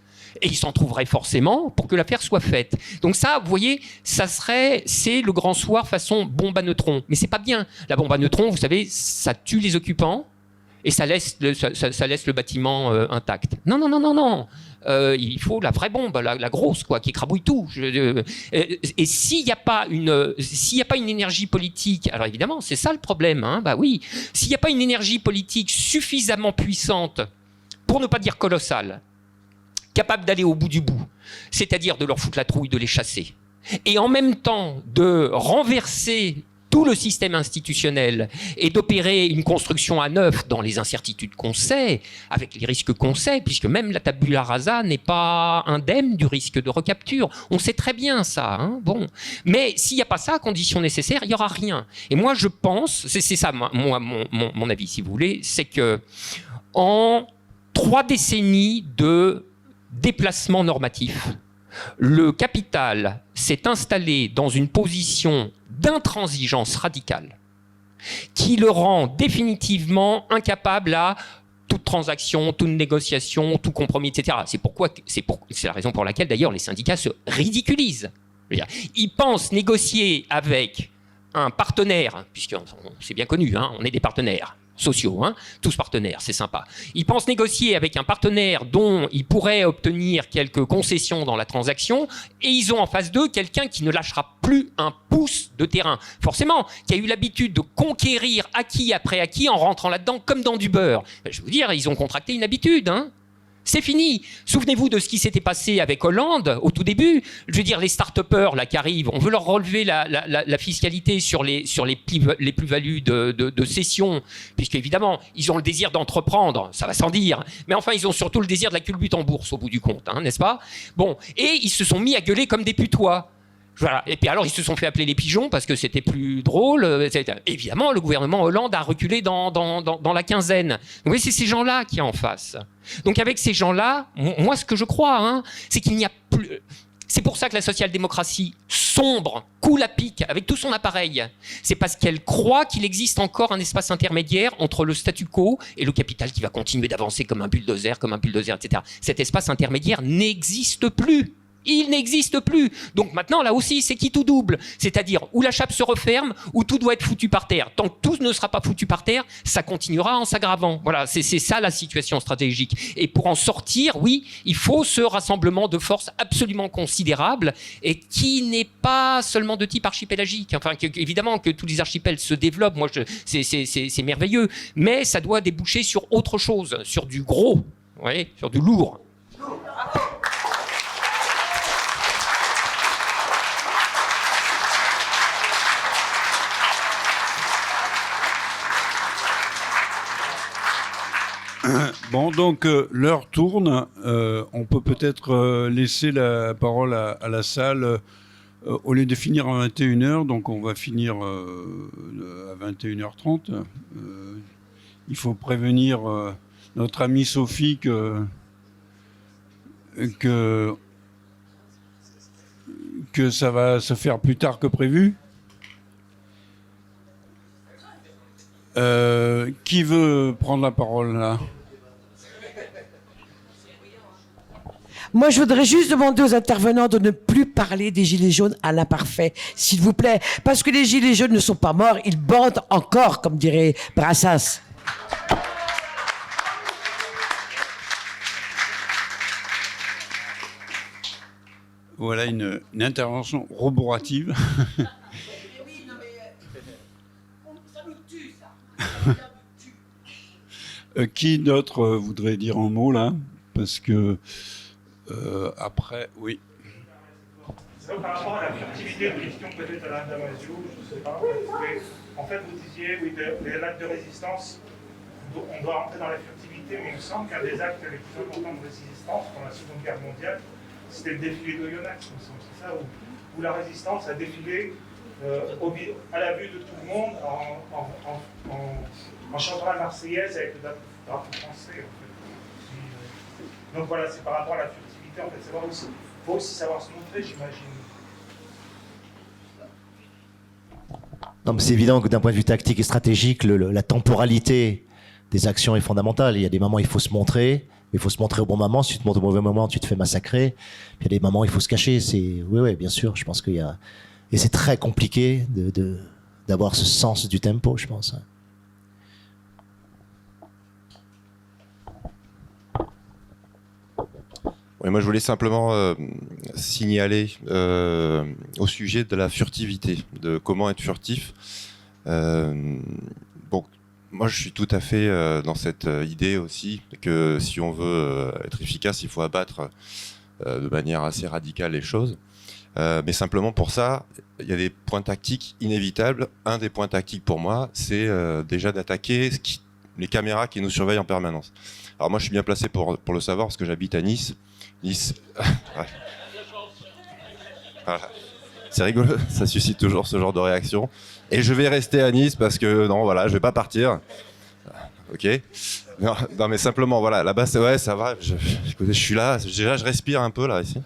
et ils s'en trouveraient forcément pour que l'affaire soit faite. Donc ça, vous voyez, c'est le grand soir façon bombe à neutrons. Mais c'est pas bien. La bombe à neutrons, vous savez, ça tue les occupants et ça laisse le bâtiment intact. Non. Il faut la vraie bombe, la grosse, quoi, qui écrabouille tout. Et s'il n'y a pas une énergie politique, alors évidemment, c'est ça le problème, hein, oui. S'il n'y a pas une énergie politique suffisamment puissante, pour ne pas dire colossale, capable d'aller au bout du bout, c'est-à-dire de leur foutre la trouille, de les chasser, et en même temps de renverser tout le système institutionnel et d'opérer une construction à neuf dans les incertitudes qu'on sait, avec les risques qu'on sait, puisque même la tabula rasa n'est pas indemne du risque de recapture. On sait très bien ça, hein, bon. Mais s'il n'y a pas ça, condition nécessaire, il n'y aura rien. Et moi, je pense, c'est ça, mon avis, si vous voulez, c'est que en 3 décennies de déplacement normatif, le capital s'est installé dans une position d'intransigeance radicale qui le rend définitivement incapable à toute transaction, toute négociation, tout compromis, etc. C'est la raison pour laquelle d'ailleurs les syndicats se ridiculisent. Ils pensent négocier avec un partenaire, puisque c'est bien connu, hein, on est des partenaires sociaux, hein, tous partenaires, c'est sympa. Ils pensent négocier avec un partenaire dont ils pourraient obtenir quelques concessions dans la transaction, et ils ont en face d'eux quelqu'un qui ne lâchera plus un pouce de terrain. Forcément, qui a eu l'habitude de conquérir acquis après acquis en rentrant là-dedans comme dans du beurre. Je veux dire, ils ont contracté une habitude, hein. C'est fini. Souvenez-vous de ce qui s'était passé avec Hollande au tout début. Je veux dire, les start-upers là, qui arrivent, on veut leur relever la fiscalité sur les plus-values de cession, puisque évidemment, ils ont le désir d'entreprendre, ça va sans dire. Mais enfin, ils ont surtout le désir de la culbute en bourse au bout du compte, hein, n'est-ce pas ? Bon, et ils se sont mis à gueuler comme des putois. Voilà. Et puis alors, ils se sont fait appeler les pigeons parce que c'était plus drôle. Évidemment, le gouvernement Hollande a reculé dans la quinzaine. Donc, vous voyez, c'est ces gens-là qui sont en face. Donc, avec ces gens-là, moi, ce que je crois, hein, c'est qu'il n'y a plus... C'est pour ça que la social-démocratie sombre, coule à pic, avec tout son appareil. C'est parce qu'elle croit qu'il existe encore un espace intermédiaire entre le statu quo et le capital qui va continuer d'avancer comme un bulldozer, etc. Cet espace intermédiaire n'existe plus. il n'existe plus. Donc maintenant, là aussi, c'est qui tout double. C'est-à-dire où la chape se referme, où tout doit être foutu par terre. Tant que tout ne sera pas foutu par terre, ça continuera en s'aggravant. Voilà, c'est ça la situation stratégique. Et pour en sortir, oui, il faut ce rassemblement de forces absolument considérable et qui n'est pas seulement de type archipélagique. Enfin, évidemment que tous les archipels se développent, c'est merveilleux, mais ça doit déboucher sur autre chose, sur du gros, ouais, sur du lourd. Bon, donc l'heure tourne. On peut peut-être laisser la parole à la salle. Au lieu de finir à 21h, donc on va finir à 21h30. Il faut prévenir notre amie Sophie que ça va se faire plus tard que prévu. Qui veut prendre la parole là ? Moi, je voudrais juste demander aux intervenants de ne plus parler des Gilets jaunes à l'imparfait, s'il vous plaît. Parce que les Gilets jaunes ne sont pas morts, ils bandent encore, comme dirait Brassens. Voilà une intervention roborative. Qui d'autre voudrait dire un mot là ? Parce que après, oui. Par rapport à la furtivité, une question peut-être à Alain Damasio, je ne sais pas. Mais en fait, vous disiez, oui, les actes de résistance, on doit rentrer dans la furtivité, mais il me semble qu'un des actes les plus importants de résistance pendant la Seconde Guerre mondiale, c'était le défilé d'Oyonnax, il me semble, c'est ça, où la résistance a défilé à la vue de tout le monde en chantant la Marseillaise avec le drapeau français. En fait. Donc voilà, c'est par rapport à la furtivité, en fait, il faut aussi savoir se montrer, j'imagine. Non, mais c'est évident que d'un point de vue tactique et stratégique, la temporalité des actions est fondamentale. Il y a des moments où il faut se montrer, mais il faut se montrer au bon moment. Si tu te montres au mauvais moment, tu te fais massacrer. Puis il y a des moments où il faut se cacher. Oui, bien sûr. Je pense qu'il y a, et c'est très compliqué d'avoir ce sens du tempo, je pense. Oui, moi, je voulais simplement signaler au sujet de la furtivité, de comment être furtif. Bon, moi, je suis tout à fait dans cette idée aussi que si on veut être efficace, il faut abattre de manière assez radicale les choses. Mais simplement pour ça, il y a des points tactiques inévitables. Un des points tactiques pour moi, c'est déjà d'attaquer les caméras qui nous surveillent en permanence. Alors moi, je suis bien placé pour le savoir parce que j'habite à Nice. Nice, ouais. Voilà. C'est rigolo, ça suscite toujours ce genre de réaction. Et je vais rester à Nice parce que non, voilà, je vais pas partir. Ok. Non, mais simplement, voilà, là-bas, ouais, ça va. Écoutez, je suis là, déjà, je respire un peu là ici.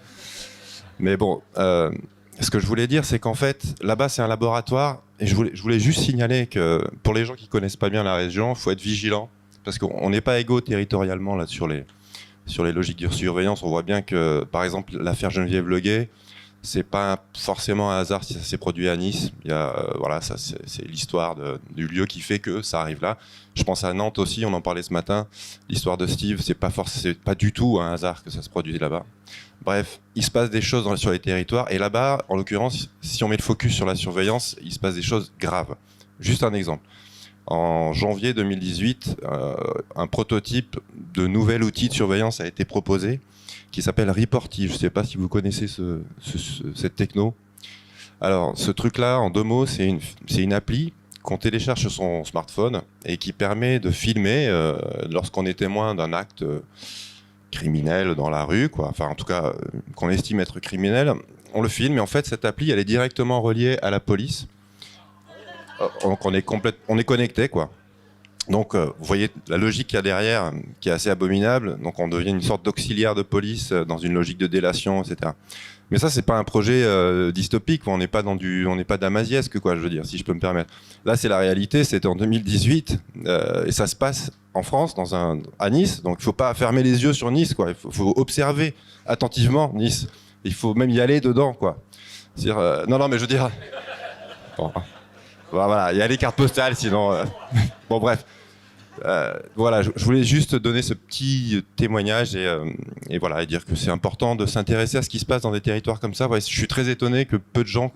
Mais bon, ce que je voulais dire, c'est qu'en fait, là-bas, c'est un laboratoire. Et je voulais juste signaler que pour les gens qui connaissent pas bien la région, il faut être vigilant parce qu'on n'est pas égaux territorialement là sur les logiques de surveillance. On voit bien que, par exemple, l'affaire Geneviève Leguet, c'est pas forcément un hasard si ça s'est produit à Nice. Il y a, voilà, ça c'est l'histoire du lieu qui fait que ça arrive là. Je pense à Nantes aussi, on en parlait ce matin. L'histoire de Steve, c'est pas du tout un hasard que ça se produise là-bas. Bref, il se passe des choses sur les territoires. Et là-bas, en l'occurrence, si on met le focus sur la surveillance, il se passe des choses graves. Juste un exemple. En janvier 2018, un prototype de nouvel outil de surveillance a été proposé qui s'appelle Reportive. Je ne sais pas si vous connaissez cette techno. Alors, ce truc-là, en deux mots, c'est une appli qu'on télécharge sur son smartphone et qui permet de filmer lorsqu'on est témoin d'un acte criminel dans la rue, quoi. Enfin, en tout cas, qu'on estime être criminel. On le filme et en fait, cette appli, elle est directement reliée à la police. Donc on est connecté, quoi. Donc vous voyez la logique qu'il y a derrière, qui est assez abominable. Donc on devient une sorte d'auxiliaire de police dans une logique de délation, etc. Mais ça, c'est pas un projet dystopique. On n'est pas damasiesque, quoi. Je veux dire, si je peux me permettre. Là, c'est la réalité. C'était en 2018 et ça se passe en France, à Nice. Donc il faut pas fermer les yeux sur Nice, quoi. Il faut observer attentivement Nice. Il faut même y aller dedans, quoi. C'est-à-dire, non, mais je veux dire... Bon, voilà, il y a les cartes postales, sinon... Bon, bref. Voilà, je voulais juste donner ce petit témoignage et voilà, et dire que c'est important de s'intéresser à ce qui se passe dans des territoires comme ça. Ouais, je suis très étonné que peu de gens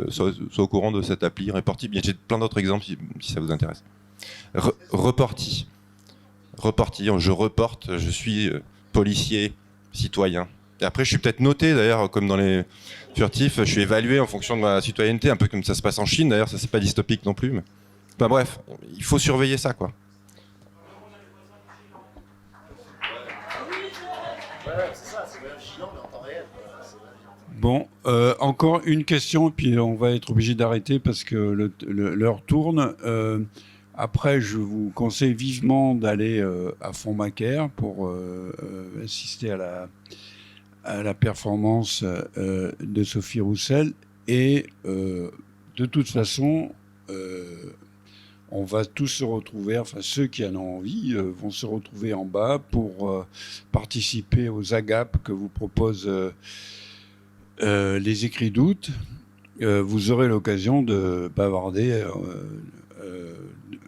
soient au courant de cette appli Reporti. J'ai plein d'autres exemples si ça vous intéresse. Reporti, je reporte, je suis policier, citoyen. Et après, je suis peut-être noté, d'ailleurs, comme dans les furtifs, je suis évalué en fonction de ma citoyenneté, un peu comme ça se passe en Chine, d'ailleurs, ça c'est pas dystopique non plus. Mais... Enfin, bref, il faut surveiller ça, quoi. Bon, encore une question, puis on va être obligé d'arrêter parce que l'heure tourne. Après, je vous conseille vivement d'aller à Fontmaquer pour assister à la performance de Sophie Roussel. Et de toute façon, on va tous se retrouver, enfin ceux qui en ont envie vont se retrouver en bas pour participer aux agapes que vous proposent les écrits d'août. Vous aurez l'occasion de bavarder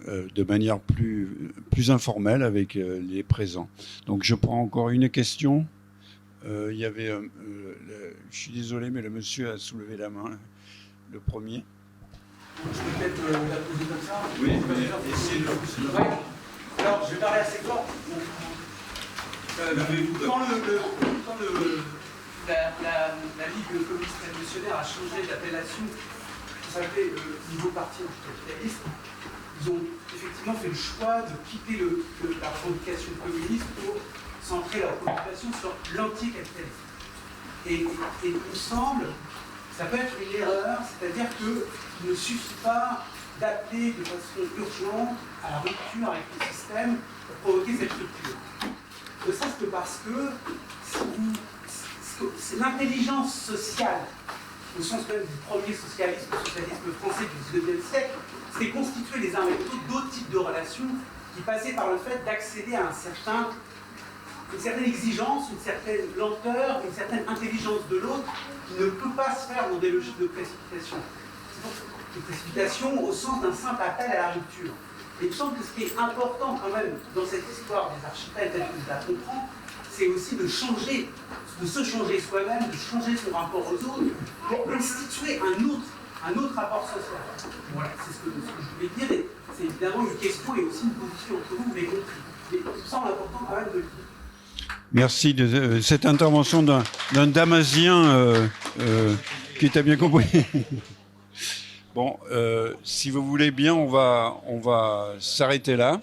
de manière plus informelle avec les présents. Donc je prends encore une question. Il y avait, je suis désolé, mais le monsieur a soulevé la main, le premier. Je peux peut-être la poser comme ça. Oui, ouais. Alors, je vais parler assez fort. Quand la Ligue communiste révolutionnaire a changé d'appellation, ça s'appelait Nouveau Parti anticapitaliste, ils ont effectivement fait le choix de quitter la revendication communiste pour centrer leur préoccupation sur l'anticapitalisme. Et il me semble, ça peut être une erreur, c'est-à-dire qu'il ne suffit pas d'appeler de façon urgente à la rupture avec le système pour provoquer cette rupture. Ne serait-ce que parce que c'est l'intelligence sociale, au sens même du premier socialisme français du XIXe siècle, c'est constituer les uns et les autres d'autres types de relations qui passaient par le fait d'accéder à une certaine exigence, une certaine lenteur, une certaine intelligence de l'autre qui ne peut pas se faire dans des logiques de précipitation. C'est pour de précipitation au sens d'un simple appel à la rupture. Et il me semble que ce qui est important quand même dans cette histoire des archipels telle que je la comprends, c'est aussi de changer, de se changer soi-même, de changer son rapport aux autres pour instituer un autre rapport social. Voilà, c'est ce que je voulais dire. Et c'est évidemment une question et aussi une position entre vous, vous l'avez compris. Mais il me semble important quand même de le dire. Merci de cette intervention d'un Damasien qui t'a bien compris. Bon, si vous voulez bien, on va s'arrêter là.